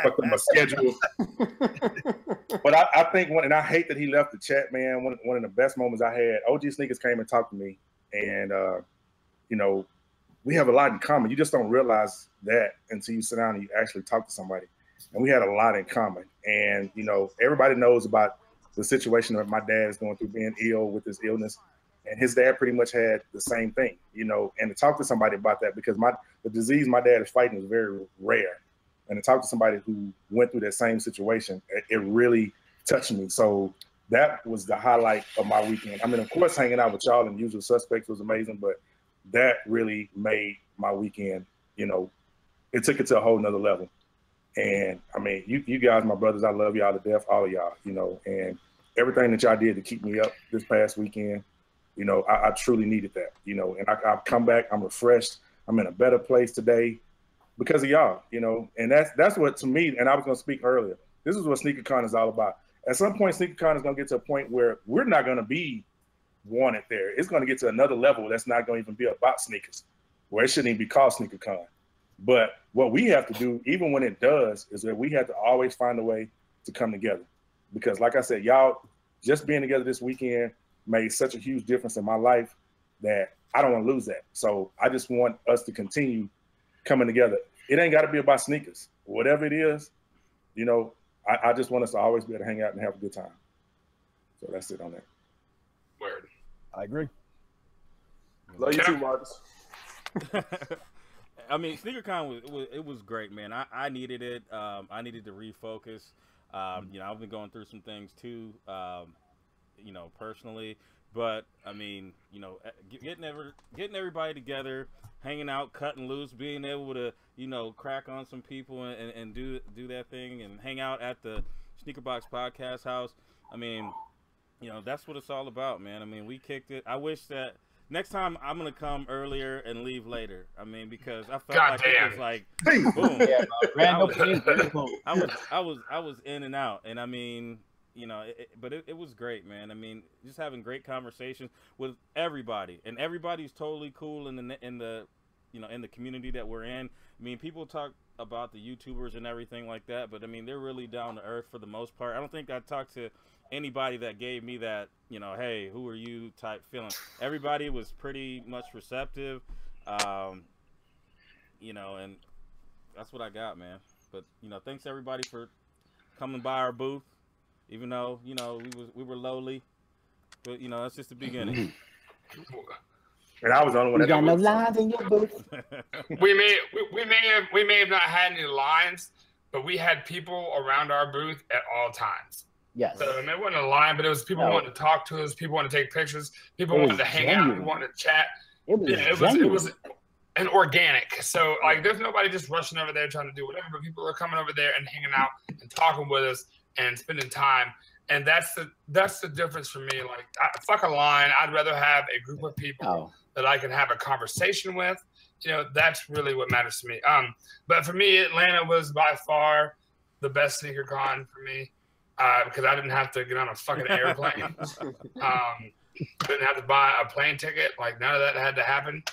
Fucked up my schedule. But I think and I hate that he left the chat, man. One of the best moments I had, OG Sneakers came and talked to me. And, we have a lot in common. You just don't realize that until you sit down and you actually talk to somebody. And we had a lot in common. And, everybody knows about the situation that my dad is going through, being ill with his illness. And his dad pretty much had the same thing, and to talk to somebody about that, because the disease my dad is fighting is very rare. and to talk to somebody who went through that same situation, it really touched me. So that was the highlight of my weekend. I mean, of course, hanging out with y'all and Usual Suspects was amazing, but that really made my weekend, you know, it took it to a whole nother level. And I mean, you guys, my brothers, I love y'all to death, all of y'all, you know, and everything that y'all did to keep me up this past weekend, you know, I truly needed that, you know, and I've come back, I'm refreshed, I'm in a better place today because of y'all, you know, and that's what, to me, and I was going to speak earlier, this is what SneakerCon is all about. At some point, SneakerCon is going to get to a point where we're not going to be wanted there. It's going to get to another level that's not going to even be about sneakers, where it shouldn't even be called SneakerCon. But what we have to do, even when it does, is that we have to always find a way to come together. Because like I said, y'all just being together this weekend made such a huge difference in my life that I don't want to lose that. So I just want us to continue coming together. It ain't got to be about sneakers. Whatever it is, you know, I just want us to always be able to hang out and have a good time. So that's it on that. Word. I agree. Love you too, Marcus. I mean, SneakerCon was great, man. I needed it. I needed to refocus. You know, I've been going through some things too, you know, personally. But I mean, you know, getting everybody together, hanging out, cutting loose, being able to, you know, crack on some people and do that thing and hang out at the Sneaker Box Podcast House. I mean, you know, that's what it's all about, man. I mean, we kicked it. I wish that next time I'm gonna come earlier and leave later. I mean, because I felt it was like boom. Yeah, random I was in and out, and I mean, you know, but it was great, man. I mean, just having great conversations with everybody, and everybody's totally cool in the you know, in the community that we're in. I mean, people talk about the YouTubers and everything like that, but I mean, they're really down to earth for the most part. I don't think I talked to anybody that gave me that, you know, hey, who are you type feeling. Everybody was pretty much receptive, you know, and that's what I got, man. But, you know, thanks everybody for coming by our booth, even though, you know, we were lowly, but, you know, that's just the beginning. And I was the only one you got no lines in your booth. we may have not had any lines, but we had people around our booth at all times. Yes. So it wasn't a line, but it was people wanting to talk to us, people wanting to take pictures, people wanting to hang out, people wanting to chat. It was an organic. So like, there's nobody just rushing over there trying to do whatever, but people are coming over there and hanging out and talking with us and spending time. And that's the difference for me. Like, fuck a line. I'd rather have a group of people that I can have a conversation with. You know, that's really what matters to me. But for me, Atlanta was by far the best sneaker con for me. Because I didn't have to get on a fucking airplane. Didn't have to buy a plane ticket. Like, none of that had to happen.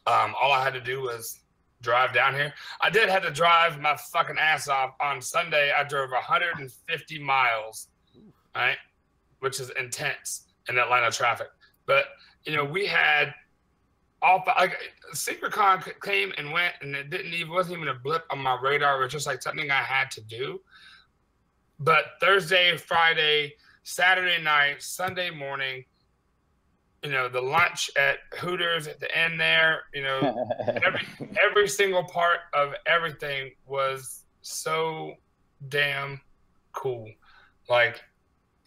All I had to do was drive down here. I did have to drive my fucking ass off. On Sunday, I drove 150 miles, right? Which is intense in Atlanta traffic. But, you know, we had SneakerCon came and went, and it wasn't even a blip on my radar. It was just like something I had to do. But Thursday, Friday, Saturday night, Sunday morning, you know, the lunch at Hooters at the end there, you know, every single part of everything was so damn cool. Like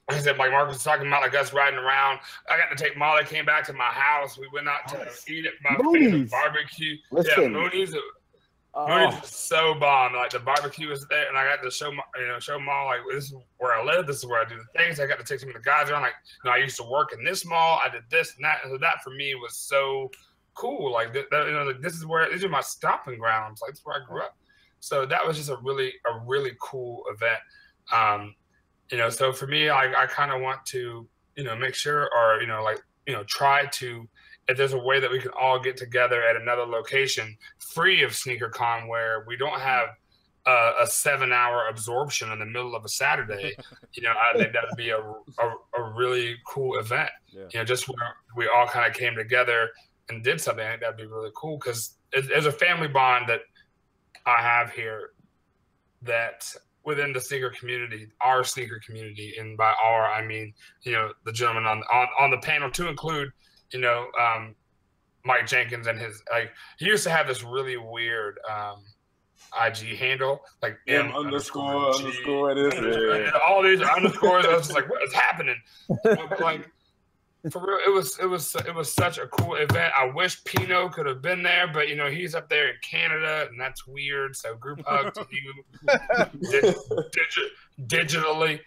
I said, like Marcus was talking about, like us riding around. I got to take Molly, came back to my house. We went out to eat at my favorite barbecue. Listen. Yeah, Mooney's was so bomb. Like, the barbecue was there, and I got to show Mall, like, this is where I live. This is where I do the things. I got to take some of the guys around. Like, you know, I used to work in this mall. I did this and that. And so that for me was so cool. Like, you know, like, these are my stomping grounds. Like, that's where I grew up. So that was just a really cool event. You know, so for me, I kind of want to, you know, make sure, or, you know, like, you know, try to, if there's a way that we can all get together at another location free of SneakerCon, where we don't have a 7-hour absorption in the middle of a Saturday, you know, I think that would be a really cool event. Yeah. You know, just where we all kind of came together and did something. I think that'd be really cool, because there's a family bond that I have here that within the sneaker community, our sneaker community, and by our, I mean, you know, the gentleman on the panel, to include, you know, Mike Jenkins and his, like, he used to have this really weird IG handle, like M underscore this. Yeah. All these underscores. I was just like, what is happening? But like, for real, it was such a cool event. I wish Pino could have been there, but he's up there in Canada, and that's weird. So group hug to you digitally.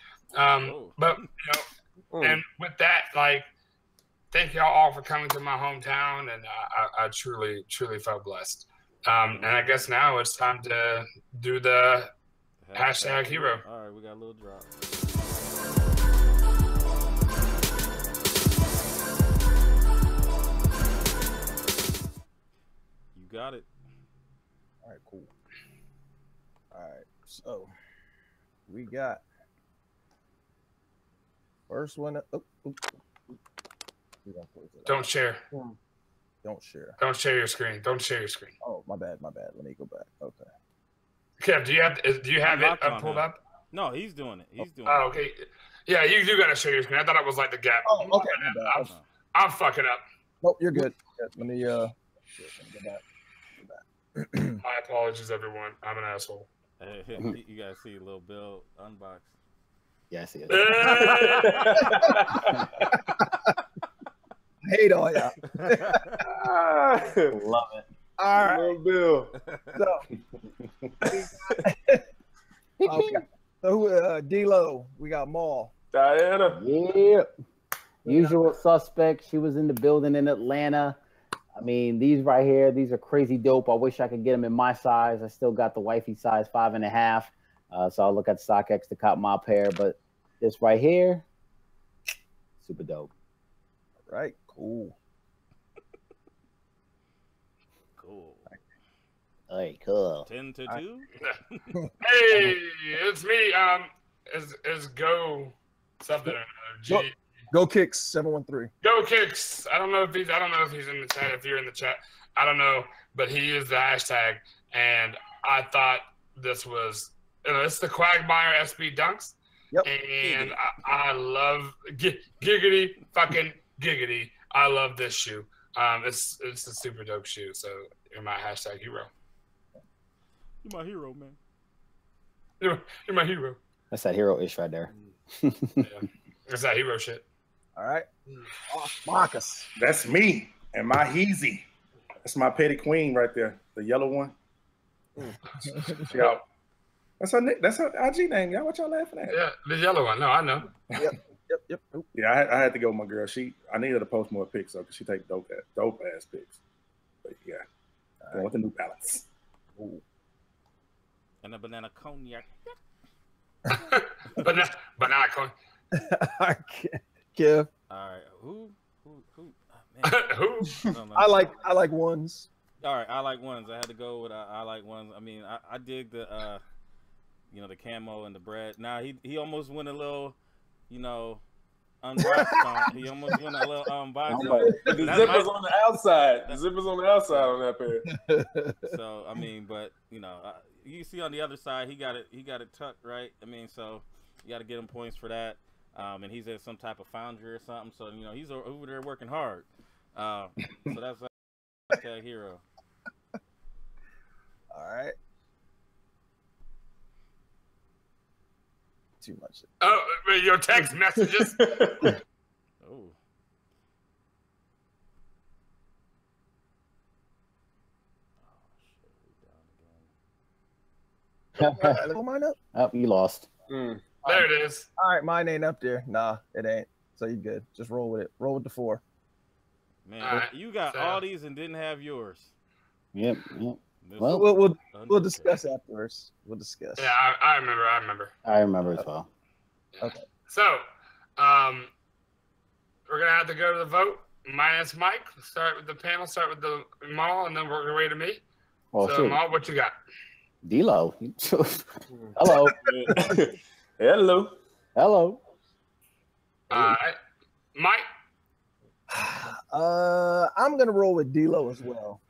But and with that, like, thank y'all all for coming to my hometown, and I truly felt blessed. And I guess now it's time to do the hashtag hero. All right, we got a little drop. You got it. All right, cool. All right, so we got first one. Don't share. Don't share. Don't share your screen. Don't share your screen. Oh, my bad. Let me go back. Okay. Kev, do you have it pulled up? No, he's doing it. Oh, okay. Yeah, you do gotta share your screen. I thought it was like the G.A.P. Oh, okay. I'm fucking up. Nope, you're good. Yeah, let me go back. My apologies, everyone. I'm an asshole. You guys see Lil Bill unbox. Yeah, I see it. I hate all y'all. Love it. All right. Lil Bill. Okay. So D-Lo, we got Maul. Diana. Yeah. Usual suspect. She was in the building in Atlanta. I mean, these right here, these are crazy dope. I wish I could get them in my size. I still got the wifey size 5.5. So I'll look at StockX to cop my pair. But this right here, super dope. All right, cool. Cool. All right, cool. 10-2. Hey, it's me. Is Go something? Go Kicks 713. Go Kicks. I don't know if he's in the chat. If you're in the chat, I don't know, but he is the hashtag, and I thought this was it's the Quagmire SB Dunks. Yep. And I love giggity fucking giggity. I love this shoe. It's a super dope shoe. So you're my hashtag hero. You're my hero, man. You're my hero. That's that hero-ish right there. Yeah. It's that hero shit. All right. Marcus. That's me and my Heezy. That's my petty queen right there, the yellow one. Yo, that's her IG name. Y'all, what y'all laughing at? Yeah, the yellow one. No, I know. Yep. Oop. Yeah, I had to go with my girl. I need her to post more pics because she take dope ass pics. But yeah, going with the New Balance. Ooh. And a banana cognac. Banana cone. Kev. All right, who? Who? I like ones. All right, I like ones. I had to go with I like ones. I mean, I dig the the camo and the bread. Now he almost went a little, unboxed on. He almost went a little unboxed. The zipper's on the outside. The zipper's on the outside on that pair. So I mean, but you see on the other side, he got it tucked right. I mean, so you got to get him points for that. And he's at some type of foundry or something. So he's over there working hard. So that's a hero. All right. Too much. Oh, your text messages. Oh. Pull mine up. Oh, you lost. There it is. All right, mine ain't up there. Nah, it ain't. So you good. Just roll with it. Roll with the 4. Man, right, you got all these and didn't have yours. Yep. Well, we'll discuss afterwards. We'll discuss. Yeah, I remember. I remember as well. Okay. So, we're gonna have to go to the vote. Minus Mike. Start with the panel. Start with the Maul, and then work our way to me. Oh, so, shit. Maul, what you got? D-Lo. Hello. Hello. Hello. All right, Mike. I'm gonna roll with D-Lo as well.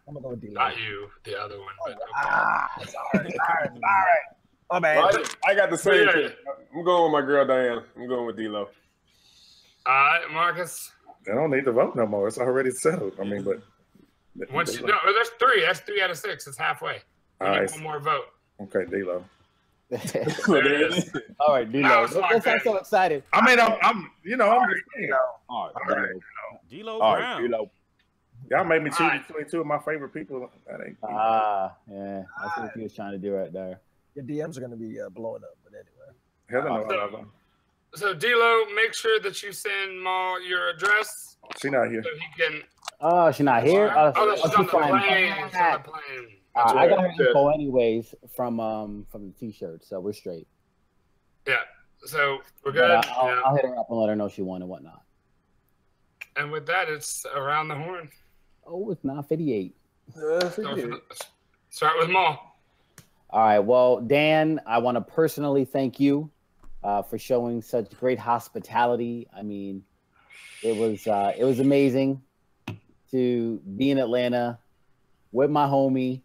I'm gonna go with D-Lo. Not you, the other one. But okay. Sorry. My bad. Well, I got the same pick. I'm going with my girl Diana. I'm going with D-Lo. All right, Marcus. They don't need to vote no more. It's already settled. I mean, but No, there's 3. That's 3 out of 6. It's halfway. We need one more vote. Okay, D-Lo. There it is. All right, Now D-Lo. it's Let's locked not in. so excited. I mean, I'm just saying. All All right, D-Lo all right, Brown. D-Lo. Y'all made me choose All right. between two of my favorite people. That ain't. Yeah, that's what he was trying to do right there. Your DMs are going to be blowing up, but anyway. Heather knows I love her. So D-Lo, make sure that you send Ma your address She not here. so he can. Oh, she's not here. Oh, no, she's on the fine. plane. She's on the plane. I got her info anyways from the T-shirt, so we're straight. Yeah. So we're But, good. I'll hit her up and let her know she won and whatnot. And with that, it's around the horn. Oh, it's 9:58. Start with Ma. All right. Well, Dan, I want to personally thank you for showing such great hospitality. I mean, it was amazing to be in Atlanta with my homie.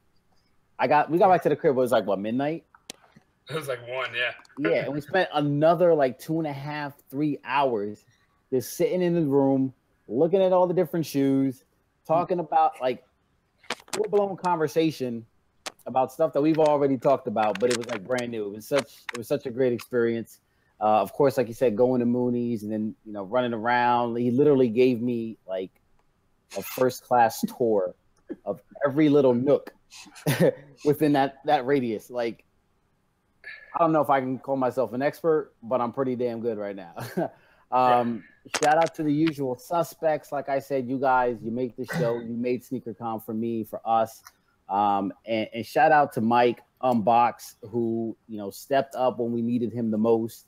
We got back to the crib. It was like what, midnight? It was like 1, yeah. Yeah, and we spent another like 2.5, 3 hours just sitting in the room, looking at all the different shoes, talking about like full-blown conversation about stuff that we've already talked about, but it was like brand new. It was such a great experience. Of course, like you said, going to Mooney's and then running around. He literally gave me like a first-class tour of every little nook within that radius. Like, I don't know if I can call myself an expert, but I'm pretty damn good right now. Shout out to the usual suspects. Like I said, you guys, you make the show. You made SneakerCon for me, for us. And shout out to Mike Unbox, who stepped up when we needed him the most.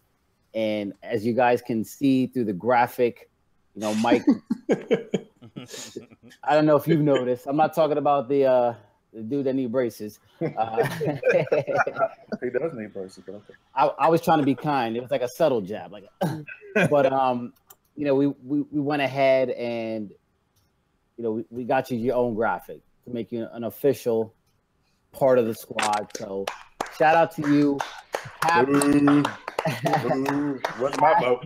And as you guys can see through the graphic, Mike. I don't know if you've noticed. I'm not talking about the dude that need braces. He does need braces, but okay. I was trying to be kind. It was like a subtle jab, but we went ahead and we got you your own graphic to make you an official part of the squad. So shout out to you. What's my vote?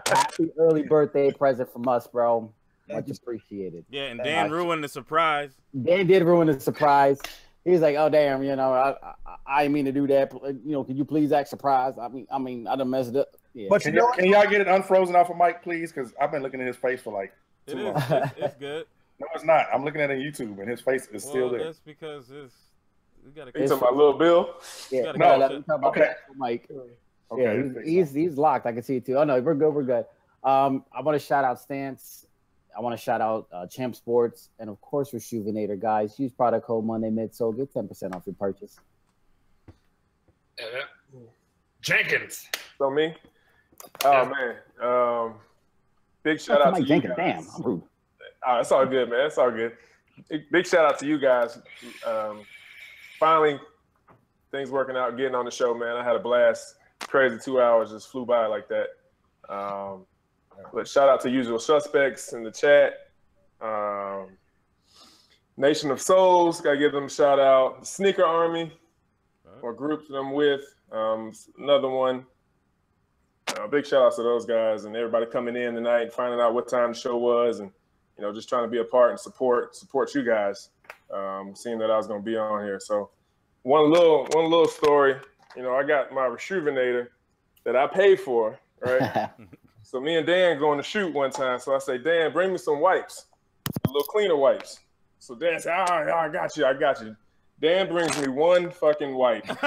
Happy early birthday present from us, bro. Much appreciated. Yeah, and Dan ruined the surprise. Dan did ruin the surprise. He's like, "Oh damn, I didn't mean to do that. Can you please act surprised? I done messed it up." Yeah. But Can y'all get it unfrozen off of Mike, please? Because I've been looking at his face for like 2 months. It's good. No, it's not. I'm looking at it on YouTube, and his face is still there. That's because we got You talking about Lil Bill? Yeah, No. okay. Mike. Okay. Yeah, he's locked. I can see it too. Oh no, we're good. We're good. I want to shout out Stance. I want to shout out Champ Sports and of course Rejuvenator, guys. Use product code Monday Midsole. Get 10% off your purchase. Jenkins. So me? Oh man. Big shout out to you Jenkins. guys. Damn, I'm rude. It's all good, man. It's all good. Big shout out to you guys. Finally, things working out, getting on the show, man. I had a blast. Crazy 2 hours just flew by like that. But shout out to usual suspects in the chat. Nation of Souls, gotta give them a shout out. The Sneaker Army, or groups that I'm with. Another one. Big shout out to those guys and everybody coming in tonight, finding out what time the show was, and just trying to be a part and support you guys. Seeing that I was gonna be on here. So one little story. I got my Rejuvenator that I paid for, right? So me and Dan going to shoot one time. So I say, Dan, bring me some wipes, a little cleaner wipes. So Dan said, all right, I got you. Dan brings me one fucking wipe out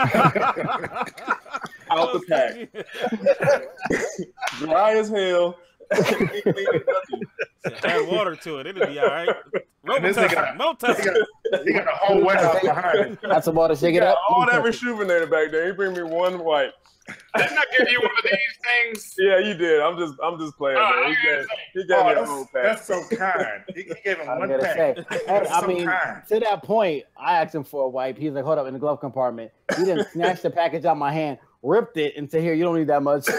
the pack. Dry as hell. Add water to it. It'll be all right. He got a whole warehouse behind it. That's a water. Shake it up. All that Rejuvenator back there. He bring me one wipe. Didn't I give you one of these things? Yeah, you did. I'm just playing. Man. He gave me a whole pack. That's so kind. He gave him one pack. To that point, I asked him for a wipe. He's like, hold up, in the glove compartment. He didn't snatch the package out of my hand, ripped it, and said, here, you don't need that much. Then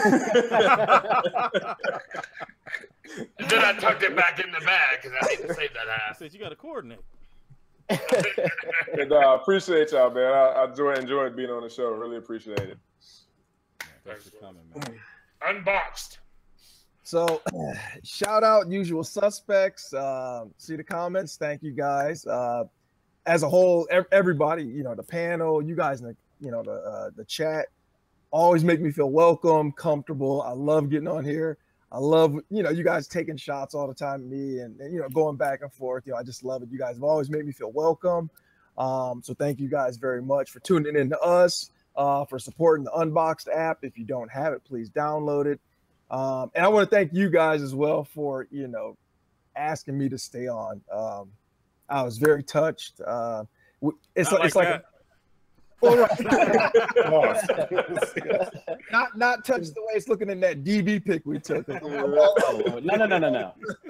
I tucked it back in the bag because I need to save that ass. I said, you got to coordinate. And, appreciate y'all, man. I enjoyed being on the show. Really appreciate it. Thanks for coming, man. Unboxed. So, shout out usual suspects. See the comments. Thank you guys. as a whole, everybody, you know, the panel, you guys, you know, the chat, always make me feel welcome, comfortable. I love getting on here. I love, you know, you guys taking shots all the time at me and you know, going back and forth. You know, I just love it. You guys have always made me feel welcome. So thank you guys very much for tuning in to us, for supporting the Unboxed app. If you don't have it, please download it. And I want to thank you guys as well for, you know, asking me to stay on. I was very touched. It's like not touched the way it's looking in that DB pick we took. No.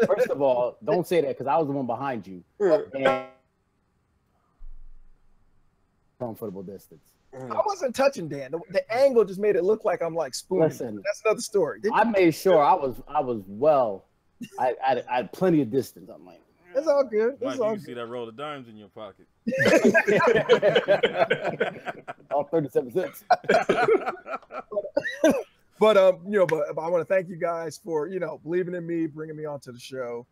First of all, don't say that because I was the one behind you. And comfortable distance. I wasn't touching Dan. The angle just made it look like I'm like spooning. Listen, that's another story. I made sure I was well. I had plenty of distance. I'm like, it's all good. Mike, you see that roll of dimes in your pocket. All 37 cents. But you know, but I want to thank you guys for, you know, believing in me, bringing me onto the show.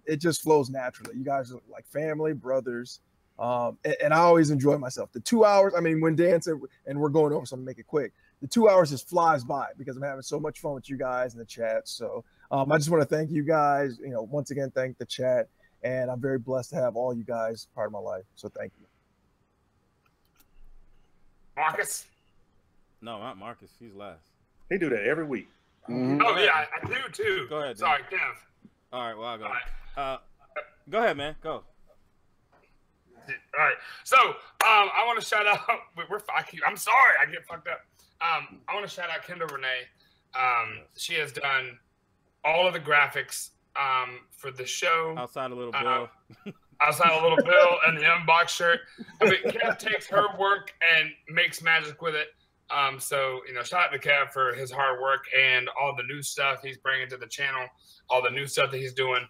It just flows naturally. You guys are like family, brothers. And I always enjoy myself. The 2 hours, I mean, when Dan said, and we're going over, so I'm gonna make it quick. The 2 hours just flies by because I'm having so much fun with you guys in the chat. So I just want to thank you guys, you know, once again, thank the chat. And I'm very blessed to have all you guys part of my life. So thank you. Marcus? No, not Marcus. He's last. He do that every week. Mm-hmm. Oh, yeah, I do too. Go ahead. Sorry, Kev. All right, well, I'll go. All right. Go ahead, man. Go. All right. So I want to shout out. I'm sorry, I get fucked up. I want to shout out Kendall Renee. She has done all of the graphics for the show. Outside a little Bill. Outside a little Bill and the unbox shirt. I mean, Kev takes her work and makes magic with it. So, you know, shout out to Kev for his hard work and all the new stuff he's bringing to the channel, all the new stuff that he's doing,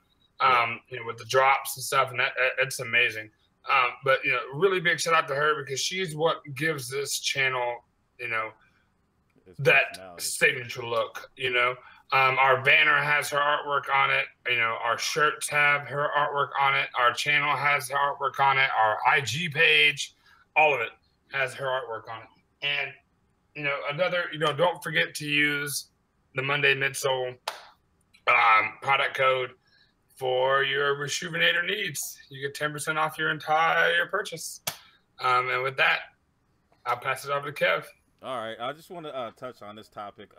you know, with the drops and stuff. And it's amazing. But, you know, really big shout out to her because she's what gives this channel, you know, that signature look, you know. Our banner has her artwork on it. You know, our shirts have her artwork on it. Our channel has her artwork on it. Our IG page, all of it has her artwork on it. And, you know, don't forget to use the Monday Midsole product code for your Rejuvenator needs. You get 10% off your entire purchase. And with that, I'll pass it over to Kev. All right, I just want to touch on this topic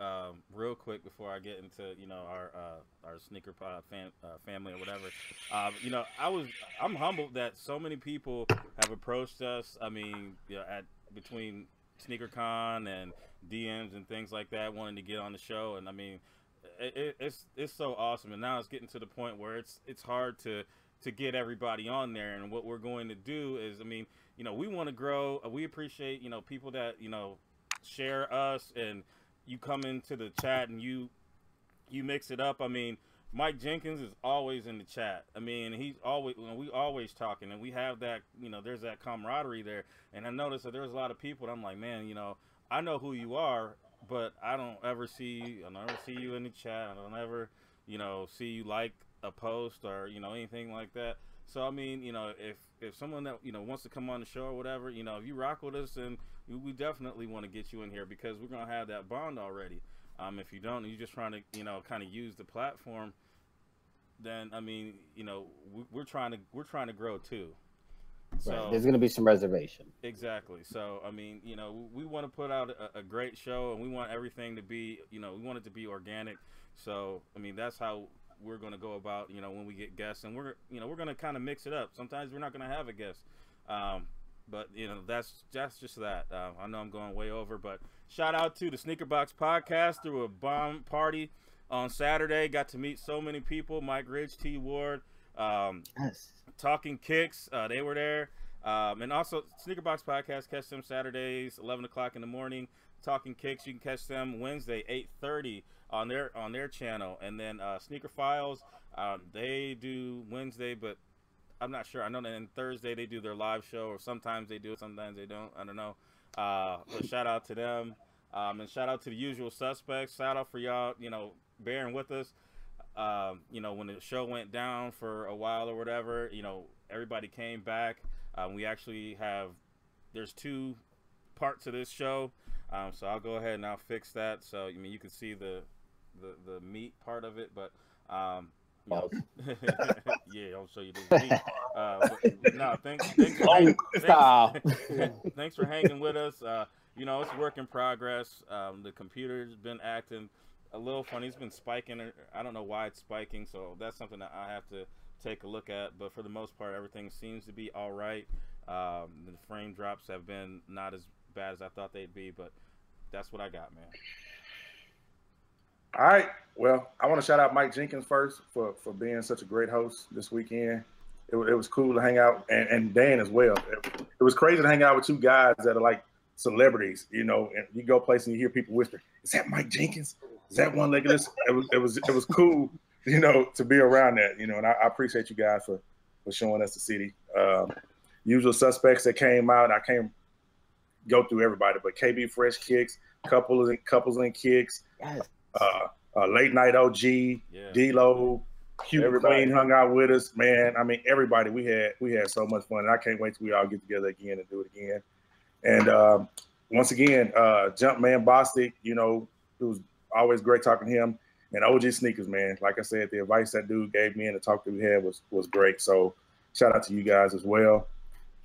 real quick before I get into, you know, our sneaker family or whatever. You know, I'm humbled that so many people have approached us. I mean, you know, between SneakerCon and DMs and things like that, wanting to get on the show, and I mean, it's so awesome. And now it's getting to the point where it's hard to get everybody on there. And what we're going to do is, I mean, you know, we want to grow. We appreciate, you know, people that, you know, share us, and you come into the chat and you mix it up. I mean, Mike Jenkins is always in the chat. I mean, he's always, you know, we always talking, and we have that, you know, there's that camaraderie there. And I noticed that there's a lot of people that I'm like, man, you know, I know who you are, but I don't ever see you in the chat. I don't ever, you know, see you like a post or, you know, anything like that. So I mean, you know, if someone that, you know, wants to come on the show or whatever, you know, if you rock with us, then we definitely want to get you in here because we're gonna have that bond already. If you don't, and you're just trying to, you know, kind of use the platform, then I mean, you know, we're trying to grow too. So right. There's gonna be some reservation. Exactly. So I mean, you know, we want to put out a great show, and we want everything to be, you know, we want it to be organic. So I mean, that's how we're going to go about, you know, when we get guests, and we're going to kind of mix it up. Sometimes we're not going to have a guest, but you know, that's just that. I know I'm going way over, but shout out to the Sneaker Box podcast. Through a bomb party on Saturday, got to meet so many people. Mike Ridge, T Ward, Yes. Talking Kicks, they were there, and also Sneaker Box podcast. Catch them Saturdays 11 o'clock in the morning. Talking Kicks, you can catch them Wednesday 8:30 on their channel. And then Sneaker Files, they do Wednesday, but I'm not sure. I know that on Thursday they do their live show, or sometimes they do it, sometimes they don't. I don't know. But shout out to them, and shout out to the usual suspects. Shout out for y'all, you know, bearing with us. You know, when the show went down for a while or whatever, you know, everybody came back. We actually there's 2 parts of this show, so I'll go ahead and I'll fix that. So I mean, you can see the meat part of it, but yeah, I'll show you the meat. But no, thanks for hanging with us. You know, it's a work in progress. The computer's been acting a little funny. It's been spiking. I don't know why it's spiking, so that's something that I have to take a look at. But for the most part, everything seems to be all right. The frame drops have been not as bad as I thought they'd be, but that's what I got, man. All right. Well, I want to shout out Mike Jenkins first for being such a great host this weekend. It was cool to hang out, and Dan as well. It was crazy to hang out with 2 guys that are like celebrities, you know, and you go place and you hear people whisper, "Is that Mike Jenkins? Is that one legged?" It was cool, you know, to be around that, you know, and I appreciate you guys for showing us the city. Usual suspects that came out. I can't go through everybody, but KB Fresh Kicks, couples and kicks, Yes. Late Night OG, D-Lo, Hugh Queen hung out with us, man. I mean, everybody. We had so much fun, and I can't wait till we all get together again and do it again. And once again, Jumpman Bostic, you know, it was always great talking to him. And OG Sneakers, man. Like I said, the advice that dude gave me and the talk that we had was great. So shout out to you guys as well.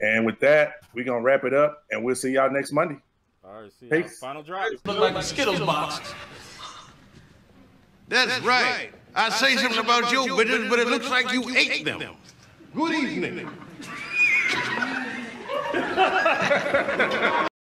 And with that, we're going to wrap it up, and we'll see y'all next Monday. All right, see you. Peace. Final drop. Look like a Skittles box. That's right. I say something about your bitters, but it looks like you ate them. Good evening.